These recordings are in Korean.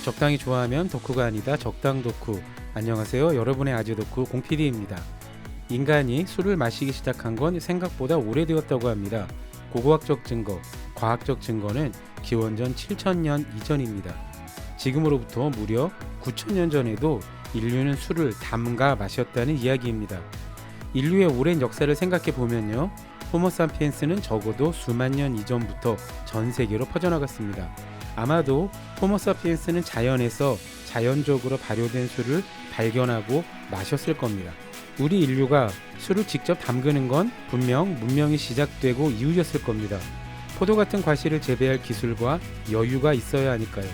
적당히 좋아하면 덕후가 아니다. 적당 덕후. 안녕하세요. 여러분의 아재 덕후 공PD입니다. 인간이 술을 마시기 시작한 건 생각보다 오래되었다고 합니다. 고고학적 증거, 과학적 증거는 기원전 7000년 이전입니다. 지금으로부터 무려 9000년 전에도 인류는 술을 담가 마셨다는 이야기입니다. 인류의 오랜 역사를 생각해 보면요, 호모사피엔스는 적어도 수만 년 이전부터 전 세계로 퍼져나갔습니다. 아마도 호모사피엔스는 자연에서 자연적으로 발효된 술을 발견하고 마셨을 겁니다. 우리 인류가 술을 직접 담그는 건 분명 문명이 시작되고 이후였을 겁니다. 포도 같은 과실을 재배할 기술과 여유가 있어야 하니까요.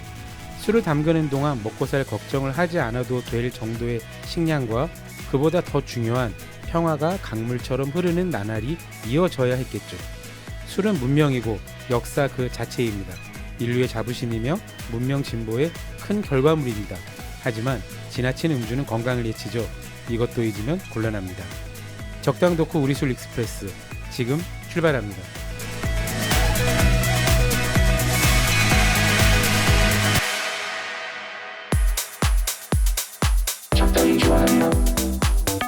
술을 담그는 동안 먹고 살 걱정을 하지 않아도 될 정도의 식량과 그보다 더 중요한 평화가 강물처럼 흐르는 나날이 이어져야 했겠죠. 술은 문명이고 역사 그 자체입니다. 인류의 자부심이며 문명 진보의 큰 결과물입니다. 하지만 지나친 음주는 건강을 해치죠. 이것도 잊으면 곤란합니다. 적당 덕후 우리술 익스프레스, 지금 출발합니다. 적당히 좋아하며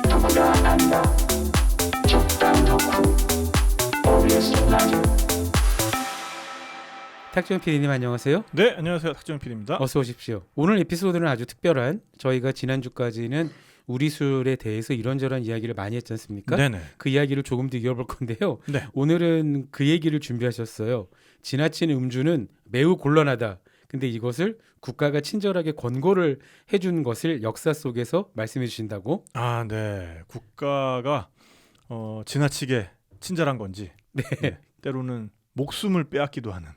덕후가 아니다. 적당 덕후 OBS 라디오. 탁지원 PD님 안녕하세요. 네, 안녕하세요. 탁지원 PD입니다. 어서 오십시오. 오늘 에피소드는 아주 특별한, 저희가 지난주까지는 우리 술에 대해서 이런저런 이야기를 많이 했지 않습니까? 네네. 그 이야기를 조금 더 이어볼 건데요. 네. 오늘은 그 얘기를 준비하셨어요. 지나친 음주는 매우 곤란하다. 근데 이것을 국가가 친절하게 권고를 해준 것을 역사 속에서 말씀해 주신다고? 아, 네. 국가가 지나치게 친절한 건지, 네. 네, 때로는 목숨을 빼앗기도 하는.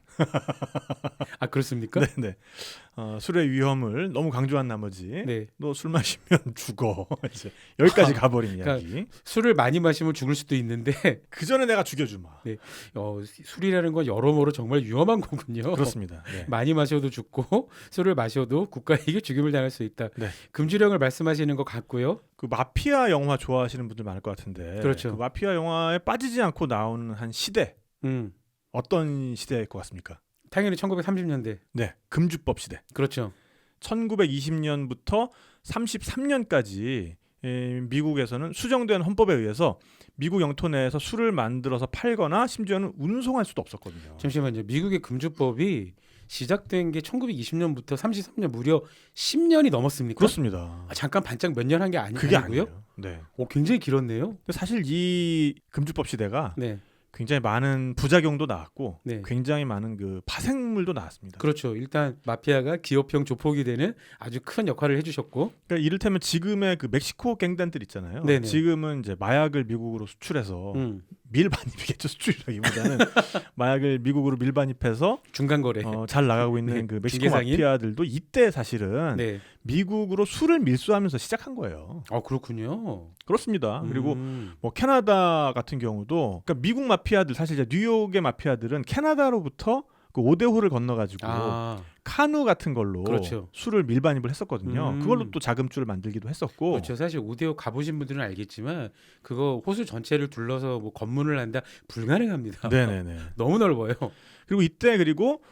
아, 그렇습니까? 네네. 술의 위험을 너무 강조한 나머지 네. 너 술 마시면 죽어. 이제 여기까지 가버린 이야기. 그러니까 술을 많이 마시면 죽을 수도 있는데 그 전에 내가 죽여주마. 네. 술이라는 건 여러모로 정말 위험한 거군요. 그렇습니다. 네. 많이 마셔도 죽고 술을 마셔도 국가에게 죽임을 당할 수 있다. 네. 금주령을 말씀하시는 것 같고요. 그 마피아 영화 좋아하시는 분들 많을 것 같은데, 그렇죠. 그 마피아 영화에 빠지지 않고 나오는 한 시대, 어떤 시대일 것 같습니까? 당연히 1930년대. 네, 금주법 시대. 그렇죠. 1920년부터 33년까지 미국에서는 수정된 헌법에 의해서 미국 영토 내에서 술을 만들어서 팔거나 심지어는 운송할 수도 없었거든요. 잠시만요. 미국의 금주법이 시작된 게 1920년부터 33년, 무려 10년이 넘었습니까? 그렇습니다. 잠깐 반짝 몇 년 한 게 그게 아니고요? 아니에요. 네. 굉장히 길었네요. 사실 이 금주법 시대가 네. 굉장히 많은 부작용도 나왔고, 네. 굉장히 많은 그 파생물도 나왔습니다. 그렇죠. 일단 마피아가 기업형 조폭이 되는 아주 큰 역할을 해주셨고, 그러니까 이를테면 지금의 그 멕시코 갱단들 있잖아요. 네네. 지금은 이제 마약을 미국으로 수출해서 밀반입이겠죠. 수출이라기보다는 마약을 미국으로 밀반입해서 중간 거래. 잘 나가고 있는 네. 그 멕시코 중개상인? 마피아들도 이때 사실은 네. 미국으로 술을 밀수하면서 시작한 거예요. 그렇군요. 그렇습니다. 그리고 음. 뭐 캐나다 같은 경우도, 그러니까 미국 마피아들, 사실 이제 뉴욕의 마피아들은 캐나다로부터 그 오데호를 건너가지고 카누 같은 걸로 그렇죠. 술을 밀반입을 했었거든요. 그걸로 또 자금줄을 만들기도 했었고. 그렇죠. 사실 오데오 가보신 분들은 알겠지만 그거 호수 전체를 둘러서 뭐 검문을 한다, 불가능합니다. 네네네. 너무 넓어요. 그리고 이때, 그리고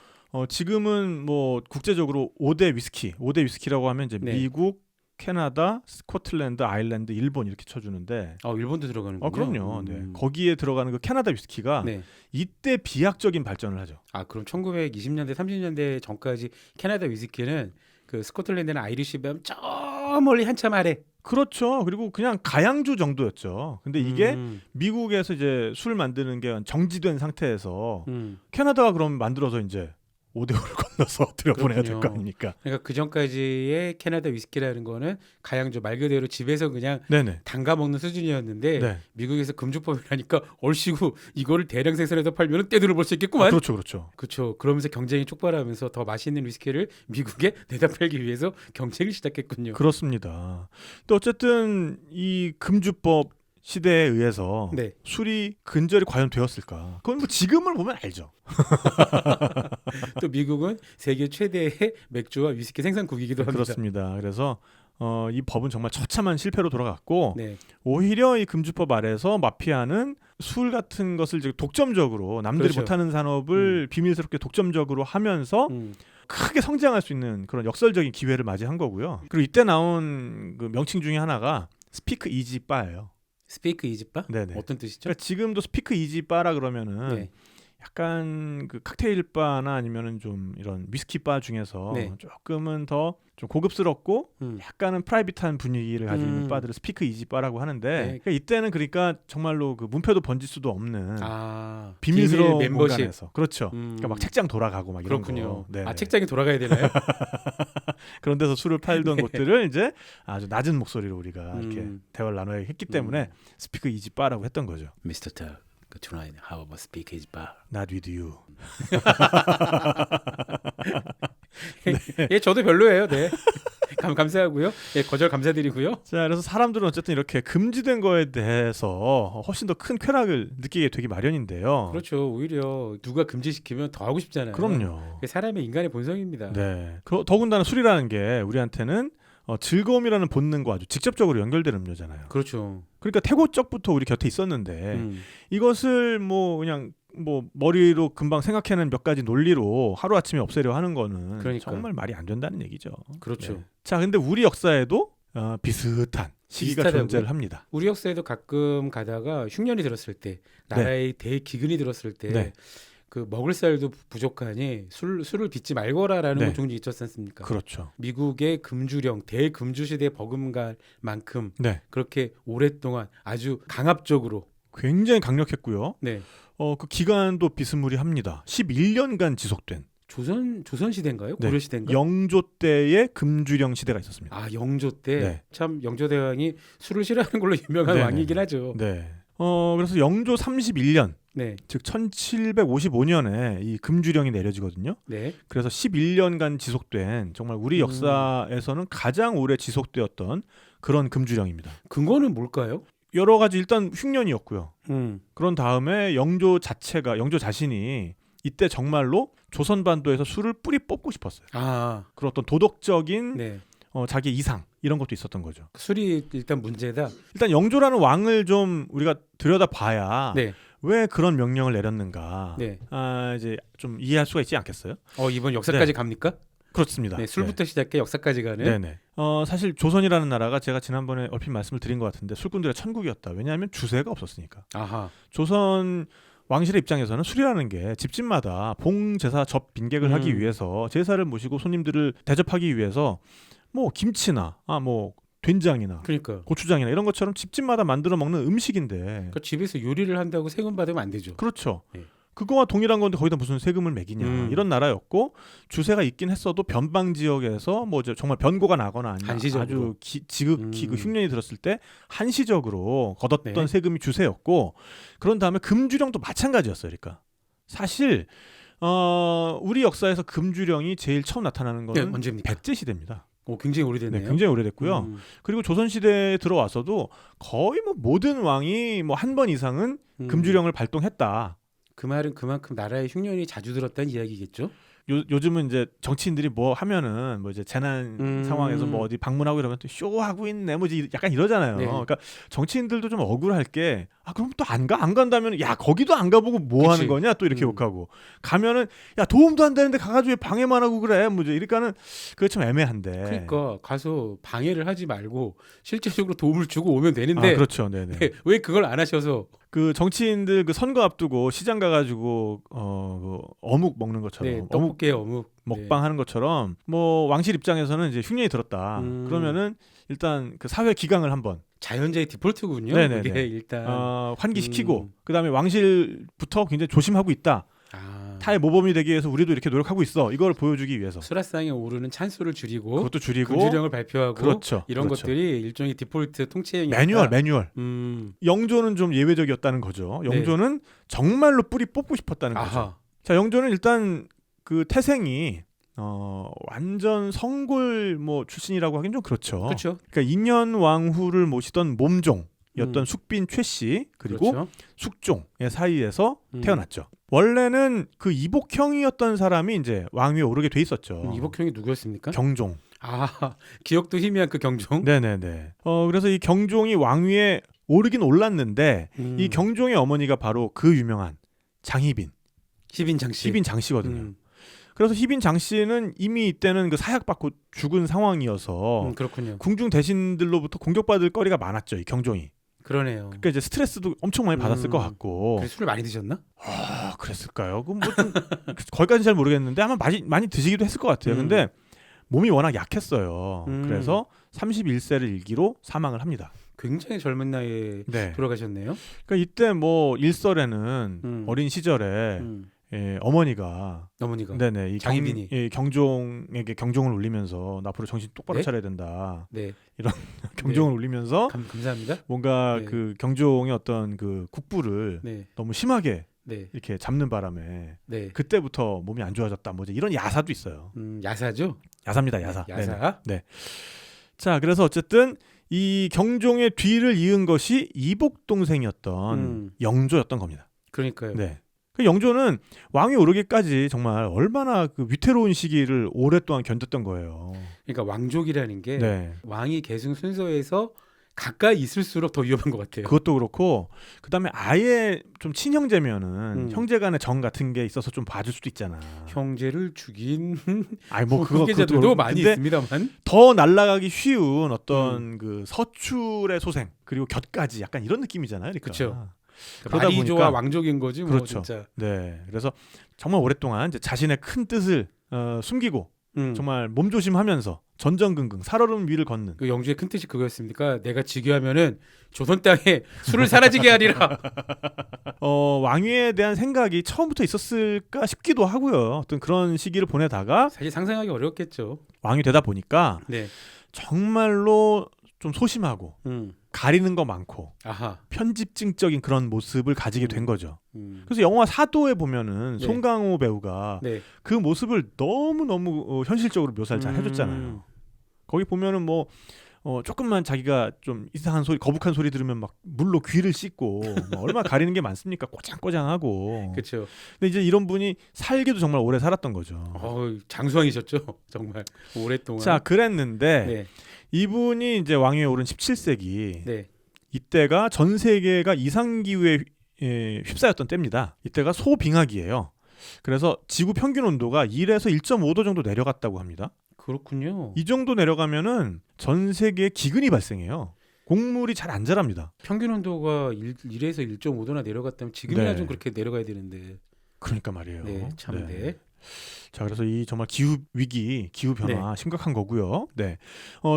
지금은 뭐 국제적으로 5대 위스키라고 하면 이제 네. 미국, 캐나다, 스코틀랜드, 아일랜드, 일본 이렇게 쳐주는데. 일본도 들어가는군요. 그럼요. 네. 거기에 들어가는 그 캐나다 위스키가 네. 이때 비약적인 발전을 하죠. 그럼 1920년대, 30년대 전까지 캐나다 위스키는 그 스코틀랜드나 아이리시 비하면 저 멀리 한참 아래. 그렇죠. 그리고 그냥 가양주 정도였죠. 근데 이게 미국에서 이제 술 만드는 게 정지된 상태에서 캐나다가 그럼 만들어서 이제 5대5를 건너서 들여보내야 될 거 아닙니까? 그러니까 그 전까지의 캐나다 위스키라는 거는 가양주 말 그대로 집에서 그냥 네네. 담가 먹는 수준이었는데, 네. 미국에서 금주법이라니까 얼씨구 이거를 대량 생산해서 팔면 떼돈을 벌 수 있겠구만. 그렇죠. 그렇죠. 그러면서 경쟁이 촉발하면서 더 맛있는 위스키를 미국에 내다 팔기 위해서 경쟁을 시작했군요. 그렇습니다. 또 어쨌든 이 금주법 시대에 의해서 네. 술이 근절이 과연 되었을까? 그건 뭐 지금을 보면 알죠. 또 미국은 세계 최대의 맥주와 위스키 생산국이기도 합니다. 그렇습니다. 그래서 이 법은 정말 처참한 실패로 돌아갔고 네. 오히려 이 금주법 아래서 마피아는 술 같은 것을 이제 독점적으로 남들이 그렇죠. 못하는 산업을 비밀스럽게 독점적으로 하면서 크게 성장할 수 있는 그런 역설적인 기회를 맞이한 거고요. 그리고 이때 나온 그 명칭 중에 하나가 스피크 이지 바예요. 스피크 이지바? 네네. 어떤 뜻이죠? 그러니까 지금도 스피크 이지 바라 그러면은 네. 약간 그 칵테일 바나 아니면은 좀 이런 위스키 바 중에서 네. 조금은 더 좀 고급스럽고 약간은 프라이빗한 분위기를 가지고 있는 바들을 스피크 이지 바라고 하는데 네. 그러니까 이때는 그러니까 정말로 그 문패도 번질 수도 없는 비밀 비밀스러운 멤버십. 공간에서 그렇죠. 그러니까 막 책장 돌아가고 막 이런 그렇군요. 거. 네. 아 책장이 돌아가야 되나요? 그런 데서 술을 팔던 곳들을 이제 아주 낮은 목소리로 우리가 이렇게 대화를 나눠야 했기 때문에 스피크 이지 바라고 했던 거죠. Mr. Tuck, tonight how about speak his bar? Not with you. 예, 저도 별로예요. 네. 감사하고요. 예, 거절 감사드리고요. 자, 그래서 사람들은 어쨌든 이렇게 금지된 거에 대해서 훨씬 더 큰 쾌락을 느끼게 되기 마련인데요. 그렇죠. 오히려 누가 금지시키면 더 하고 싶잖아요. 그럼요. 그게 사람의 인간의 본성입니다. 네. 더군다나 술이라는 게 우리한테는 즐거움이라는 본능과 아주 직접적으로 연결되는 음료잖아요. 그렇죠. 그러니까 태고적부터 우리 곁에 있었는데 이것을 뭐 그냥 뭐 머리로 금방 생각해낸 몇 가지 논리로 하루아침에 없애려 하는 거는 그러니까요. 정말 말이 안 된다는 얘기죠. 그렇죠. 네. 자, 근데 우리 역사에도 비슷한 시기가 비슷하다고요? 존재를 합니다. 우리 역사에도 가끔 가다가 흉년이 들었을 때, 나라의 대기근이 들었을 때, 네. 그 먹을 살도 부족하니 술을 빚지 말거라라는 네. 건 종종 있었지 않습니까? 그렇죠. 미국의 금주령, 대금주 시대 버금갈만큼 네. 그렇게 오랫동안 아주 강압적으로 굉장히 강력했고요. 네. 그 기간도 비스무리합니다. 11년간 지속된 조선 시대인가요? 네. 고려 시대인가요? 영조 때의 금주령 시대가 있었습니다. 아, 영조 때 네. 참 영조 대왕이 술을 싫어하는 걸로 유명한 네네. 왕이긴 하죠. 네. 그래서 영조 31년, 네. 즉 1755년에 이 금주령이 내려지거든요. 네. 그래서 11년간 지속된 정말 우리 역사에서는 가장 오래 지속되었던 그런 금주령입니다. 근거는 뭘까요? 여러 가지 일단 흉년이었고요. 음. 그런 다음에 영조 자신이 이때 정말로 조선반도에서 술을 뿌리 뽑고 싶었어요. 아, 그런 어떤 도덕적인 네. 자기 이상 이런 것도 있었던 거죠. 술이 일단 문제다. 일단 영조라는 왕을 좀 우리가 들여다봐야 네. 왜 그런 명령을 내렸는가 네. 이제 좀 이해할 수가 있지 않겠어요? 이번 역사까지 네. 갑니까? 그렇습니다. 네, 술부터 시작해 역사까지 가는. 네네. 사실 조선이라는 나라가 제가 지난번에 얼핏 말씀을 드린 것 같은데 술꾼들의 천국이었다. 왜냐하면 주세가 없었으니까. 아하. 조선 왕실의 입장에서는 술이라는 게 집집마다 봉제사 접 빈객을 하기 위해서 제사를 모시고 손님들을 대접하기 위해서 뭐 김치나 뭐 된장이나 그러니까. 고추장이나 이런 것처럼 집집마다 만들어 먹는 음식인데 그러니까 집에서 요리를 한다고 세금 받으면 안 되죠. 그렇죠. 네. 그거와 동일한 건데 거기다 무슨 세금을 매기냐 이런 나라였고 주세가 있긴 했어도 변방 지역에서 뭐 정말 변고가 나거나 아니면 한시적으로. 아주 지극히 그 흉년이 들었을 때 한시적으로 걷었던 네. 세금이 주세였고 그런 다음에 금주령도 마찬가지였어요. 그러니까 사실 우리 역사에서 금주령이 제일 처음 나타나는 거는 네, 언제입니까? 백제 시대입니다. 굉장히 오래됐네요. 네, 굉장히 오래됐고요. 그리고 조선 시대에 들어와서도 거의 뭐 모든 왕이 뭐 한 번 이상은 금주령을 발동했다. 그 말은 그만큼 나라의 흉년이 자주 들었다는 이야기겠죠. 요즘은 이제 정치인들이 뭐 하면은 뭐 이제 재난 상황에서 뭐 어디 방문하고 이러면 또 쇼하고 있네 뭐 이제 약간 이러잖아요. 네. 그러니까 정치인들도 좀 억울할 게 그럼 또 안 간다면 야 거기도 안 가보고 뭐 그치. 하는 거냐 또 이렇게 욕하고 가면은 야 도움도 안 되는데 가가지고 왜 방해만 하고 그래 뭐 이제 이러니까는 그게 참 애매한데. 그러니까 가서 방해를 하지 말고 실제적으로 도움을 주고 오면 되는데 그렇죠, 네네. 왜 그걸 안 하셔서 그 정치인들 그 선거 앞두고 시장 가가지고 그 어묵 먹는 것처럼 네, 떡볶이 어묵 먹방 하는 것처럼 뭐 왕실 입장에서는 이제 흉년이 들었다. 그러면은 일단 그 사회 기강을 한번 자연재해 디폴트군요. 네네네. 그게 일단 환기시키고 그다음에 왕실부터 굉장히 조심하고 있다. 타의 모범이 되기 위해서 우리도 이렇게 노력하고 있어. 이걸 보여주기 위해서. 수라상에 오르는 찬수를 줄이고 그것도 줄이고 금주령을 발표하고 그렇죠. 이런 그렇죠. 것들이 일종의 디폴트 통치행위 매뉴얼. 영조는 좀 예외적이었다는 거죠. 영조는 정말로 뿌리 뽑고 싶었다는 거죠. 자, 영조는 일단 그 태생이 완전 성골 뭐 출신이라고 하긴 좀 그렇죠. 그렇죠. 그러니까 인현왕후를 모시던 몸종이었던 숙빈 최씨 그리고 그렇죠. 숙종의 사이에서 태어났죠. 원래는 그 이복형이었던 사람이 이제 왕위에 오르게 돼 있었죠. 이복형이 누구였습니까? 경종. 아, 기억도 희미한 그 경종. 네네네. 그래서 이 경종이 왕위에 오르긴 올랐는데 이 경종의 어머니가 바로 그 유명한 장희빈. 희빈장 씨. 희빈장 씨거든요. 그래서 희빈장 씨는 이미 이때는 그 사약받고 죽은 상황이어서 그렇군요. 궁중 대신들로부터 공격받을 거리가 많았죠. 이 경종이. 그러네요. 그러니까 이제 스트레스도 엄청 많이 받았을 것 같고. 술을 많이 드셨나? 아, 그랬을까요? 그럼 뭐좀 거기까지 잘 모르겠는데 아마 많이 드시기도 했을 것 같아요. 근데 몸이 워낙 약했어요. 그래서 31세를 일기로 사망을 합니다. 굉장히 젊은 나이에 네. 돌아가셨네요. 그러니까 이때 뭐 일설에는 어린 시절에 어머니가 네네 이 장희빈이 경종에게 경종을 울리면서 나 앞으로 정신 똑바로 네? 차려야 된다. 네. 이런 경종을 울리면서 감사합니다. 뭔가 네. 그 경종의 어떤 그 국부를 너무 심하게 이렇게 잡는 바람에 그때부터 몸이 안 좋아졌다. 뭐 이런 야사도 있어요. 야사죠? 야사입니다. 야사. 야사. 네. 자, 그래서 어쨌든 이 경종의 뒤를 이은 것이 이복 동생이었던 영조였던 겁니다. 그러니까요. 네. 그 영조는 왕위 오르기까지 정말 얼마나 그 위태로운 시기를 오랫동안 견뎠던 거예요. 그러니까 왕족이라는 게 왕이 계승 순서에서 가까이 있을수록 더 위험한 것 같아요. 그것도 그렇고 그다음에 아예 좀 친형제면은 형제간의 정 같은 게 있어서 좀 봐줄 수도 있잖아. 형제를 죽인 뭐 후계자들도 많이 있습니다만 더 날아가기 쉬운 어떤 그 서출의 소생 그리고 곁까지 약간 이런 느낌이잖아요. 그러니까. 그렇죠. 마리조와 왕족인 거지. 그렇죠. 뭐 진짜. 네. 그래서 정말 오랫동안 이제 자신의 큰 뜻을 숨기고 정말 몸조심하면서 전전긍긍 살얼음 위를 걷는. 그 영주의 큰 뜻이 그거였습니까? 내가 즉위하면은 조선 땅에 술을 사라지게 하리라. 왕위에 대한 생각이 처음부터 있었을까 싶기도 하고요. 어떤 그런 시기를 보내다가 사실 상상하기 어렵겠죠. 왕이 되다 보니까 정말로 좀 소심하고 가리는 거 많고 편집증적인 그런 모습을 가지게 된 거죠. 그래서 영화 사도에 보면은 송강호 배우가 그 모습을 너무너무 현실적으로 묘사를 잘 해줬잖아요. 거기 보면은 뭐 조금만 자기가 좀 이상한 소리, 거북한 소리 들으면 막 물로 귀를 씻고 뭐 얼마나 가리는 게 많습니까? 꼬장꼬장하고. 그렇죠. 근데 이제 이런 분이 살기도 정말 오래 살았던 거죠. 장수왕이셨죠, 정말 오랫동안. 자, 그랬는데 이분이 이제 왕위에 오른 17세기 이때가 전 세계가 이상 기후에 휩싸였던 때입니다. 이때가 소빙하기예요. 그래서 지구 평균 온도가 1에서 1.5도 정도 내려갔다고 합니다. 그렇군요. 이 정도 내려가면은 전 세계에 기근이 발생해요. 곡물이 잘 안 자랍니다. 평균 온도가 1에서 1.5도나 내려갔다면 지금이나 좀 그렇게 내려가야 되는데. 그러니까 말이에요. 자, 그래서 이 정말 기후 위기, 기후 변화 심각한 거고요.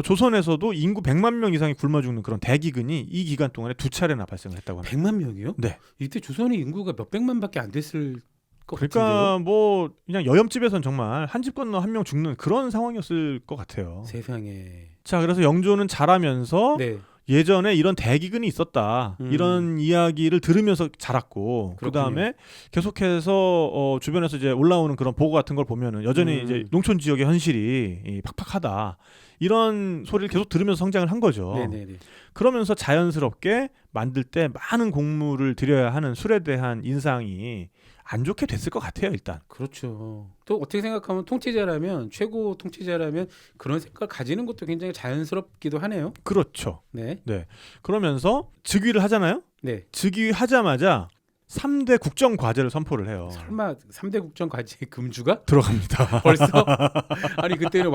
조선에서도 인구 100만 명 이상이 굶어 죽는 그런 대기근이 이 기간 동안에 2차례나 발생을 했다고 합니다. 100만 명이요? 네. 이때 조선의 인구가 몇 백만밖에 안 됐을 것 그러니까 같은데요? 뭐 그냥 여염집에선 정말 한 집 건너 한 명 죽는 그런 상황이었을 것 같아요. 세상에. 자, 그래서 영조는 자라면서 예전에 이런 대기근이 있었다 이런 이야기를 들으면서 자랐고 그 다음에 계속해서 주변에서 이제 올라오는 그런 보고 같은 걸 보면은 여전히 이제 농촌 지역의 현실이 팍팍하다 이런 소리를 계속 들으면서 성장을 한 거죠. 그러면서 자연스럽게 만들 때 많은 곡물을 들여야 하는 술에 대한 인상이 안 좋게 됐을 것 같아요. 일단. 그렇죠. 또 어떻게 생각하면 통치자라면 최고 통치자라면 그런 생각을 가지는 것도 굉장히 자연스럽기도 하네요. 그렇죠. 그러면서 즉위를 하잖아요. 즉위하자마자 3대 국정 과제를 선포를 해요. 설마 3대 국정 과제에 금주가 들어갑니다. 벌써? 아니 그때는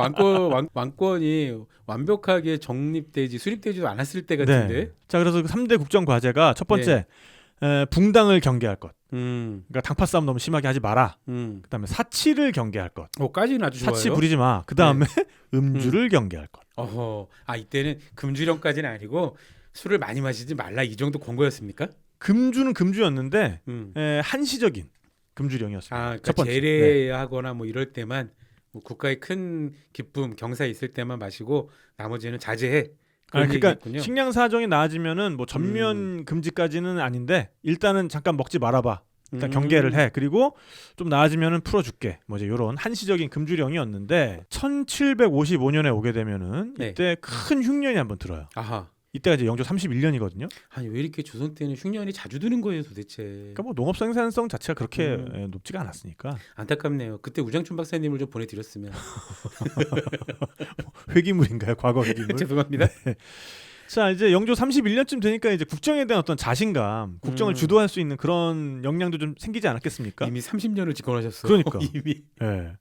왕권이 완벽하게 정립되지 수립되지도 않았을 때 같은데. 자, 그래서 그 3대 국정 과제가 첫 번째 붕당을 경계할 것. 그러니까 당파 싸움 너무 심하게 하지 마라. 그다음에 사치를 경계할 것. 까지는 아주 좋아요. 사치 부리지 마. 그다음에 음주를 경계할 것. 이때는 금주령까지는 아니고 술을 많이 마시지 말라 이 정도 권고였습니까? 금주는 금주였는데 한시적인 금주령이었습니다. 그러니까 제례하거나 뭐 이럴 때만 뭐 국가의 큰 기쁨, 경사 있을 때만 마시고 나머지는 자제해. 그러니까 식량 사정이 나아지면은 뭐 전면 금지까지는 아닌데 일단은 잠깐 먹지 말아봐. 일단 경계를 해. 그리고 좀 나아지면은 풀어줄게. 뭐 이제 이런 한시적인 금주령이었는데 1755년에 오게 되면은 이때 큰 흉년이 한번 들어요. 이때가 이제 영조 31년이거든요. 아니 왜 이렇게 조선 때는 흉년이 자주 드는 거예요, 도대체? 그러니까 뭐 농업 생산성 자체가 그렇게 높지가 않았으니까. 안타깝네요. 그때 우장춘 박사님을 좀 보내드렸으면. 회기물인가요? 과거 회기물? 죄송합니다. 네. 자, 이제 영조 31년쯤 되니까 이제 국정에 대한 어떤 자신감, 국정을 주도할 수 있는 그런 역량도 좀 생기지 않았겠습니까? 이미 30년을 집권하셨어요. 그러니까. 이미. 네.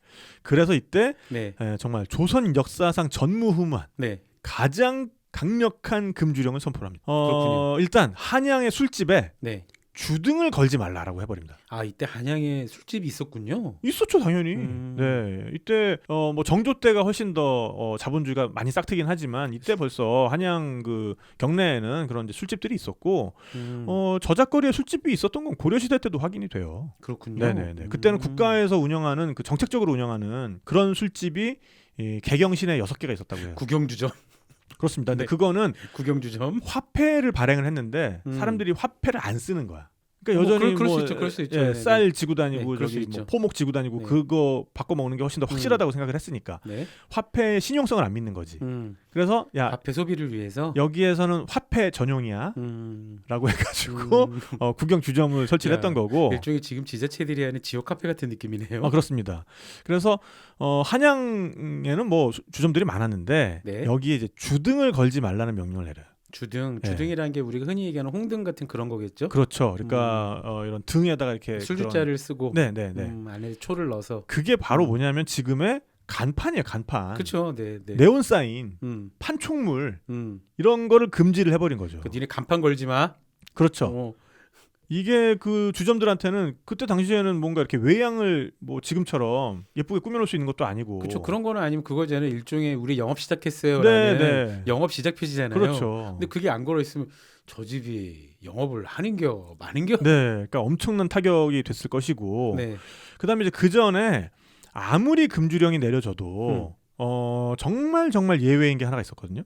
그래서 이때 네. 정말 조선 역사상 전무후무한 네. 가장 강력한 금주령을 선포를 합니다. 그렇군요. 일단 한양의 술집에 네. 주등을 걸지 말라라고 해버립니다. 아 이때 한양에 술집이 있었군요. 있었죠, 당연히. 네, 이때 뭐 정조 때가 훨씬 더 자본주의가 많이 싹트긴 하지만 이때 벌써 한양 그 경내에는 그런 이제 술집들이 있었고 저작거리에 술집이 있었던 건 고려 시대 때도 확인이 돼요. 그렇군요. 네네네. 그때는 국가에서 운영하는 그 정책적으로 운영하는 그런 술집이 이 개경시내 6개가 있었다고 해요. 국영주점. 그렇습니다. 근데 네. 그거는 국영주점. 화폐를 발행을 했는데 사람들이 화폐를 안 쓰는 거야. 그러니까 여전히 그럴 수 있죠. 그럴 수 있죠. 예, 네, 쌀 지고 다니고 네, 그럴 수 저기 있죠. 뭐 포목 지고 다니고 네. 그거 바꿔 먹는 게 훨씬 더 확실하다고 생각을 했으니까 네. 화폐의 신용성을 안 믿는 거지. 그래서 야 화폐 소비를 위해서. 여기에서는 화폐 전용이야라고 해가지고 국영 주점을 설치를 야, 했던 거고. 일종의 지금 지자체들이 하는 지역 카페 같은 느낌이네요. 그렇습니다. 그래서 한양에는 뭐 주점들이 많았는데 네. 여기에 이제 주등을 걸지 말라는 명령을 내려요. 주등이라는 게 우리가 흔히 얘기하는 홍등 같은 그런 거겠죠. 그렇죠. 그러니까 이런 등에다가 이렇게 술주자를 쓰고 네네네. 안에 초를 넣어서. 그게 바로 뭐냐면 지금의 간판이에요. 간판. 그렇죠. 네, 네. 네온 사인, 음, 판촉물 음. 이런 거를 금지를 해버린 거죠. 그 니네 간판 걸지 마. 그렇죠. 이게 그 주점들한테는 그때 당시에는 뭔가 이렇게 외양을 뭐 지금처럼 예쁘게 꾸며놓을 수 있는 것도 아니고. 그렇죠. 그런 거는 아니면 그거잖아요. 일종의 우리 영업 시작했어요. 네, 라는 네. 영업 시작 표지잖아요. 그렇죠. 근데 그게 안 걸어 있으면 저 집이 영업을 하는겨 마는겨. 네, 그러니까 엄청난 타격이 됐을 것이고. 네. 그다음에 이제 그 전에 아무리 금주령이 내려져도 정말 예외인 게 하나가 있었거든요.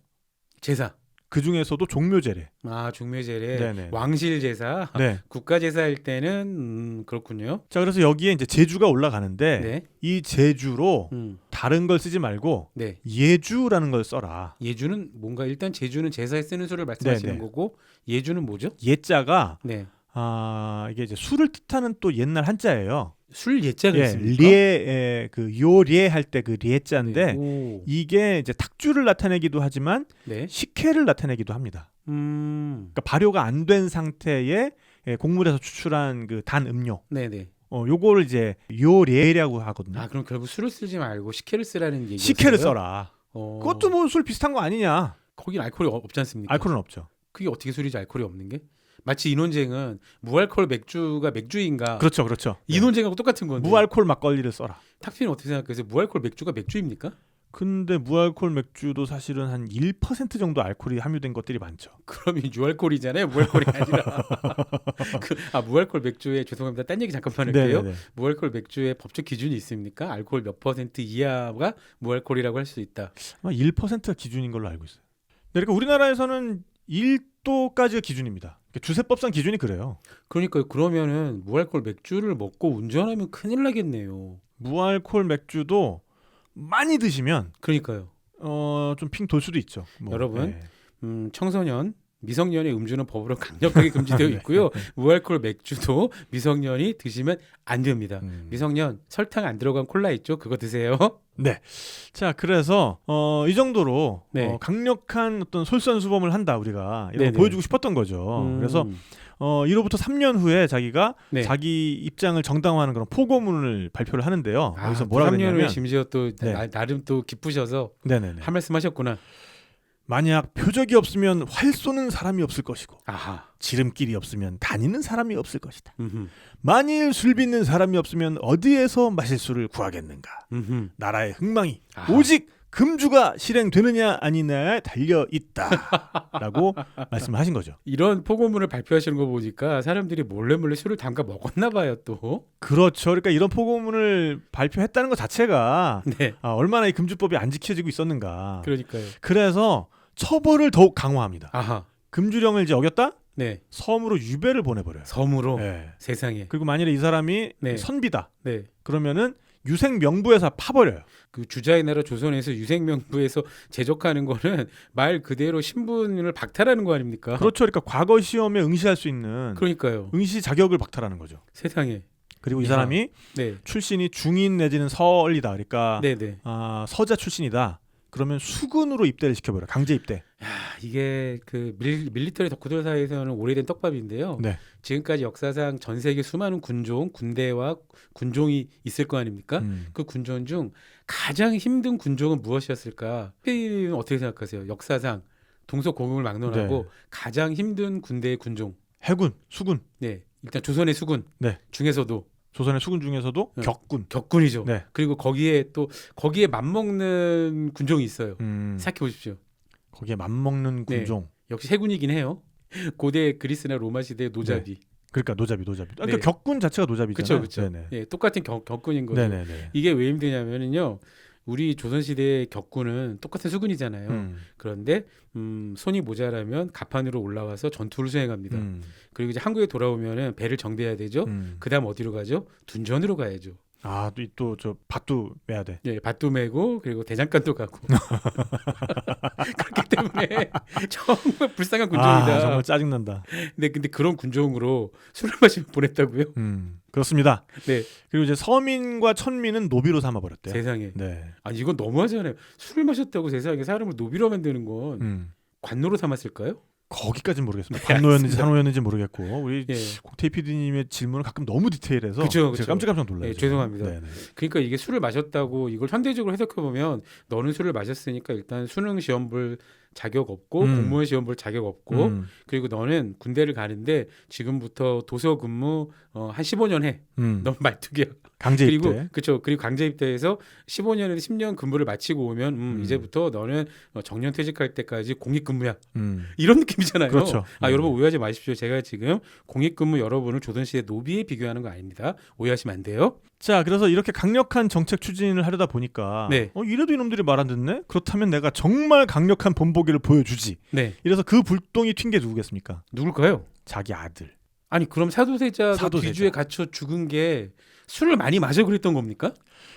제사. 그 중에서도 종묘제례. 아 종묘제례, 네네. 왕실 제사, 네. 국가 제사일 때는 그렇군요. 자, 그래서 여기에 이제 제주가 올라가는데 네. 이 제주로 음. 다른 걸 쓰지 말고 네. 예주라는 걸 써라. 예주는 뭔가 일단 제주는 제사에 쓰는 술을 말씀하시는 네네. 거고 예주는 뭐죠? 예자가 네. 이게 이제 술을 뜻하는 또 옛날 한자예요. 술 예자가 예, 있습니까? 리에 그 요리에 할 때 그 리에자인데 네. 오. 이게 이제 탁주를 나타내기도 하지만 네. 식혜를 나타내기도 합니다. 그러니까 발효가 안 된 상태의 곡물에서 추출한 그 단 음료. 네네. 요거를 이제 요리라고 하거든요. 아 그럼 결국 술을 쓰지 말고 식혜를 쓰라는 얘기예요. 식혜를 써라. 그것도 뭐 술 비슷한 거 아니냐? 거긴 알코올이 없지 않습니까? 알코올은 없죠. 그게 어떻게 술이지 알코올이 없는 게? 마치 인원쟁은 무알코올 맥주가 맥주인가? 그렇죠. 인원쟁하고 똑같은 건데. 무알콜 막걸리를 써라. 탁피는 어떻게 생각하세요? 무알코올 맥주가 맥주입니까? 근데 무알콜 맥주도 사실은 한 1% 정도 알코올이 함유된 것들이 많죠. 그러면 유알코올이잖아요. 무알코올이 아니라. 무알코올 맥주에 죄송합니다. 딴 얘기 잠깐만 할게요. 네네네. 무알코올 맥주의 법적 기준이 있습니까? 알코올 몇 % 이하가 무알코올이라고 할 수 있다. 아마 1%가 기준인 걸로 알고 있어요. 네, 그러니까 우리나라에서는 1도까지가 기준입니다. 그러니까 주세법상 기준이 그래요. 그러니까 그러면은 무알코올 맥주를 먹고 운전하면 큰일 나겠네요. 무알콜 맥주도 많이 드시면 그러니까요. 좀 핑 돌 수도 있죠. 뭐, 여러분, 네. 청소년, 미성년의 음주는 법으로 강력하게 금지되어 있고요. 무알코올 맥주도 미성년이 드시면 안 됩니다. 미성년 설탕 안 들어간 콜라 있죠? 그거 드세요. 네. 자, 그래서 이 정도로 네. 강력한 어떤 솔선수범을 한다 우리가 이런 네네. 거 보여주고 싶었던 거죠. 그래서 이로부터 3년 후에 자기가 네. 자기 입장을 정당화하는 그런 포고문을 발표를 하는데요. 여기서 뭐라 3년 후에 그랬냐면 심지어 또 네. 나름 또 기쁘셔서 네네네. 한 말씀 하셨구나. 만약 표적이 없으면 활 쏘는 사람이 없을 것이고 아하. 지름길이 없으면 다니는 사람이 없을 것이다. 음흠. 만일 술 빚는 사람이 없으면 어디에서 마실 술을 구하겠는가. 음흠. 나라의 흥망이 아하. 오직 금주가 실행되느냐 아니냐에 달려 있다라고 말씀을 하신 거죠. 이런 포고문을 발표하시는 거 보니까 사람들이 몰래 술을 담가 먹었나 봐요 또. 그렇죠. 그러니까 이런 포고문을 발표했다는 것 자체가 네. 얼마나 이 금주법이 안 지켜지고 있었는가. 그러니까요. 그래서 처벌을 더욱 강화합니다. 아하. 금주령을 이제 어겼다? 네. 섬으로 유배를 보내버려요. 섬으로. 네. 세상에. 그리고 만일에 이 사람이 네. 선비다. 네. 그러면은 유생명부에서 파버려요. 그 주자의 나라 조선에서 유생명부에서 제적하는 거는 말 그대로 신분을 박탈하는 거 아닙니까? 그렇죠. 그러니까 과거 시험에 응시할 수 있는 그러니까요. 응시 자격을 박탈하는 거죠. 세상에. 그리고 이 야. 사람이 네. 출신이 중인 내지는 서얼이다. 그러니까 네네. 서자 출신이다. 그러면 수군으로 입대를 시켜버려. 강제 입대. 야, 이게 그 밀리터리 덕후들 사이에서는 오래된 떡밥인데요. 네. 지금까지 역사상 전 세계 수많은 군종, 군대와 군종이 있을 거 아닙니까? 그 군종 중 가장 힘든 군종은 무엇이었을까? PD는 어떻게 생각하세요? 역사상 동서고금을 막론하고 네. 가장 힘든 군대의 군종. 해군, 수군. 네, 일단 조선의 수군 네. 중에서도 조선의 수군 중에서도 네. 격군. 격군이죠. 네. 그리고 거기에 맞먹는 군종이 있어요. 생각해 보십시오. 거기에 맞먹는 네. 군종. 역시 해군이긴 해요. 고대 그리스나 로마 시대의 노자비. 그러니까 노자비. 그러니까 네. 격군 자체가 노자비잖아요. 그렇죠. 네네. 예, 똑같은 격군인 거죠. 네네네. 이게 왜 힘드냐면은요. 우리 조선 시대의 격군은 똑같은 수군이잖아요. 그런데 손이 모자라면 갑판으로 올라와서 전투를 수행합니다. 그리고 이제 한국에 돌아오면은 배를 정비해야 되죠. 그다음 어디로 가죠? 둔전으로 가야죠. 또 저 밭도 매야 돼. 예, 밭도 메고 그리고 대장간도 가고. 그렇기 때문에 정말 불쌍한 군종이다. 정말 짜증난다. 근데 그런 군종으로 술을 마시며 보냈다고요? 그렇습니다. 네. 그리고 이제 서민과 천민은 노비로 삼아버렸대요. 세상에. 네. 아니 이건 너무하잖아요. 술을 마셨다고 세상에 사람을 노비로 만드는 건 관노로 삼았을까요? 거기까지는 모르겠습니다. 네, 관노였는지 알겠습니다. 산호였는지 모르겠고 우리 예. 공태희 PD님의 질문은 가끔 너무 디테일해서 그쵸. 제가 깜짝깜짝 놀라요. 예, 지금. 죄송합니다. 네네. 그러니까 이게 술을 마셨다고 이걸 현대적으로 해석해 보면 너는 술을 마셨으니까 일단 수능 시험 볼 자격 없고 공무원 시험 볼 자격 없고 그리고 너는 군대를 가는데 지금부터 도서 근무 한 15년 해. 넌 말뚝이야. 강제 입대. 그리고 그렇죠. 그리고 강제 입대해서 15년에서 10년 근무를 마치고 오면 이제부터 너는 정년 퇴직할 때까지 공익 근무야. 이런 느낌이잖아요. 그렇죠. 여러분 오해하지 마십시오. 제가 지금 공익 근무 여러분을 조선시대 노비에 비교하는 거 아닙니다. 오해하시면 안 돼요. 자, 그래서 이렇게 강력한 정책 추진을 하려다 보니까 네. 이래도 이놈들이 말 안 듣네? 그렇다면 내가 정말 강력한 본보기를 보여주지. 네. 이래서 그 불똥이 튄 게 누구겠습니까? 누굴까요? 자기 아들. 아니 그럼 사도세자가 사도세자. 귀주에 갇혀 죽은 게 술을 많이 마셔 그랬던 겁니까?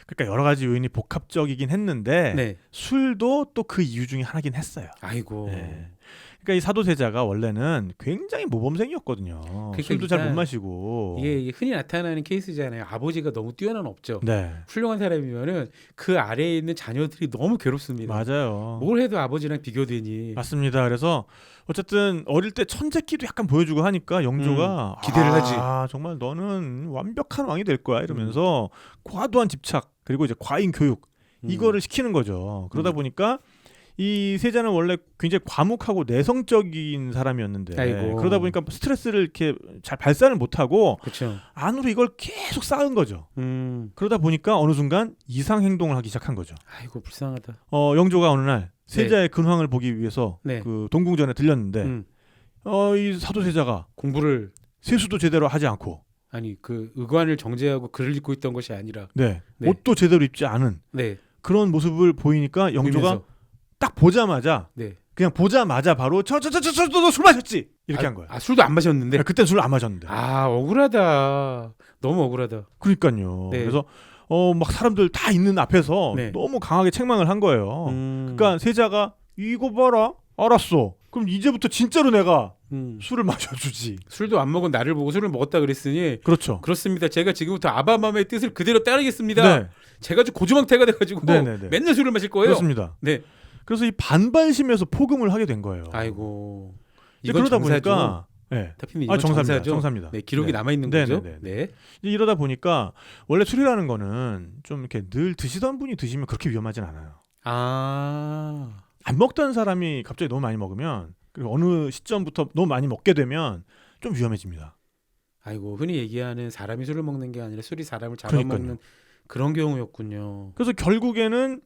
그러니까 여러 가지 요인이 복합적이긴 했는데 네. 술도 또 그 이유 중에 하나긴 했어요. 아이고. 네. 그러니까 이 사도세자가 원래는 굉장히 모범생이었거든요. 그러니까 술도 잘 못 일단 마시고. 이게 흔히 나타나는 케이스잖아요. 아버지가 너무 뛰어난 업적. 네. 훌륭한 사람이면은 그 아래에 있는 자녀들이 너무 괴롭습니다. 맞아요. 뭘 해도 아버지랑 비교되니. 맞습니다. 그래서 어쨌든 어릴 때 천재끼도 약간 보여주고 하니까 영조가 기대를 하지. 정말 너는 완벽한 왕이 될 거야 이러면서 과도한 집착 그리고 이제 과잉 교육 이거를 시키는 거죠. 그러다 보니까 이 세자는 원래 굉장히 과묵하고 내성적인 사람이었는데 아이고. 그러다 보니까 스트레스를 이렇게 잘 발산을 못하고 그렇죠. 안으로 이걸 계속 쌓은 거죠. 그러다 보니까 어느 순간 이상 행동을 하기 시작한 거죠. 아이고 불쌍하다. 영조가 어느 날 세자의 근황을 보기 위해서 네. 그 동궁전에 들렸는데 이 사도세자가 공부를 세수도 제대로 하지 않고 아니 그 의관을 정제하고 글을 읽고 있던 것이 아니라 네. 네. 옷도 제대로 입지 않은 네. 그런 모습을 보이니까 영조가 보면서. 딱 보자마자 네. 그냥 보자마자 바로 너 술 마셨지 이렇게 한 거예요. 술도 안 마셨는데. 그때 술을 안 마셨는데. 억울하다. 너무 억울하다. 그러니까요. 네. 그래서 막 사람들 다 있는 앞에서 네. 너무 강하게 책망을 한 거예요. 그러니까 세자가 이거 봐라. 알았어. 그럼 이제부터 진짜로 내가 술을 마셔주지. 술도 안 먹은 나를 보고 술을 먹었다 그랬으니 그렇죠. 그렇습니다. 제가 지금부터 아바마마의 뜻을 그대로 따르겠습니다. 네. 제가 좀 고주망태가 돼가지고 네네네. 맨날 술을 마실 거예요. 그렇습니다. 네. 그래서 이 반발심에서 포금을 하게 된 거예요. 아이고. 이제 이건 그러다 정사죠. 보니까 네. 대표님 이건 정사입니다. 정사죠. 정사입니다. 네, 기록이 네. 남아 있는 네네네. 거죠. 네. 이제 이러다 보니까 원래 술이라는 거는 좀 이렇게 늘 드시던 분이 드시면 그렇게 위험하진 않아요. 안 먹던 사람이 갑자기 너무 많이 먹으면 그리고 어느 시점부터 너무 많이 먹게 되면 좀 위험해집니다. 아이고 흔히 얘기하는 사람이 술을 먹는 게 아니라 술이 사람을 그러니까요. 잡아먹는 그런 경우였군요. 그래서 결국에는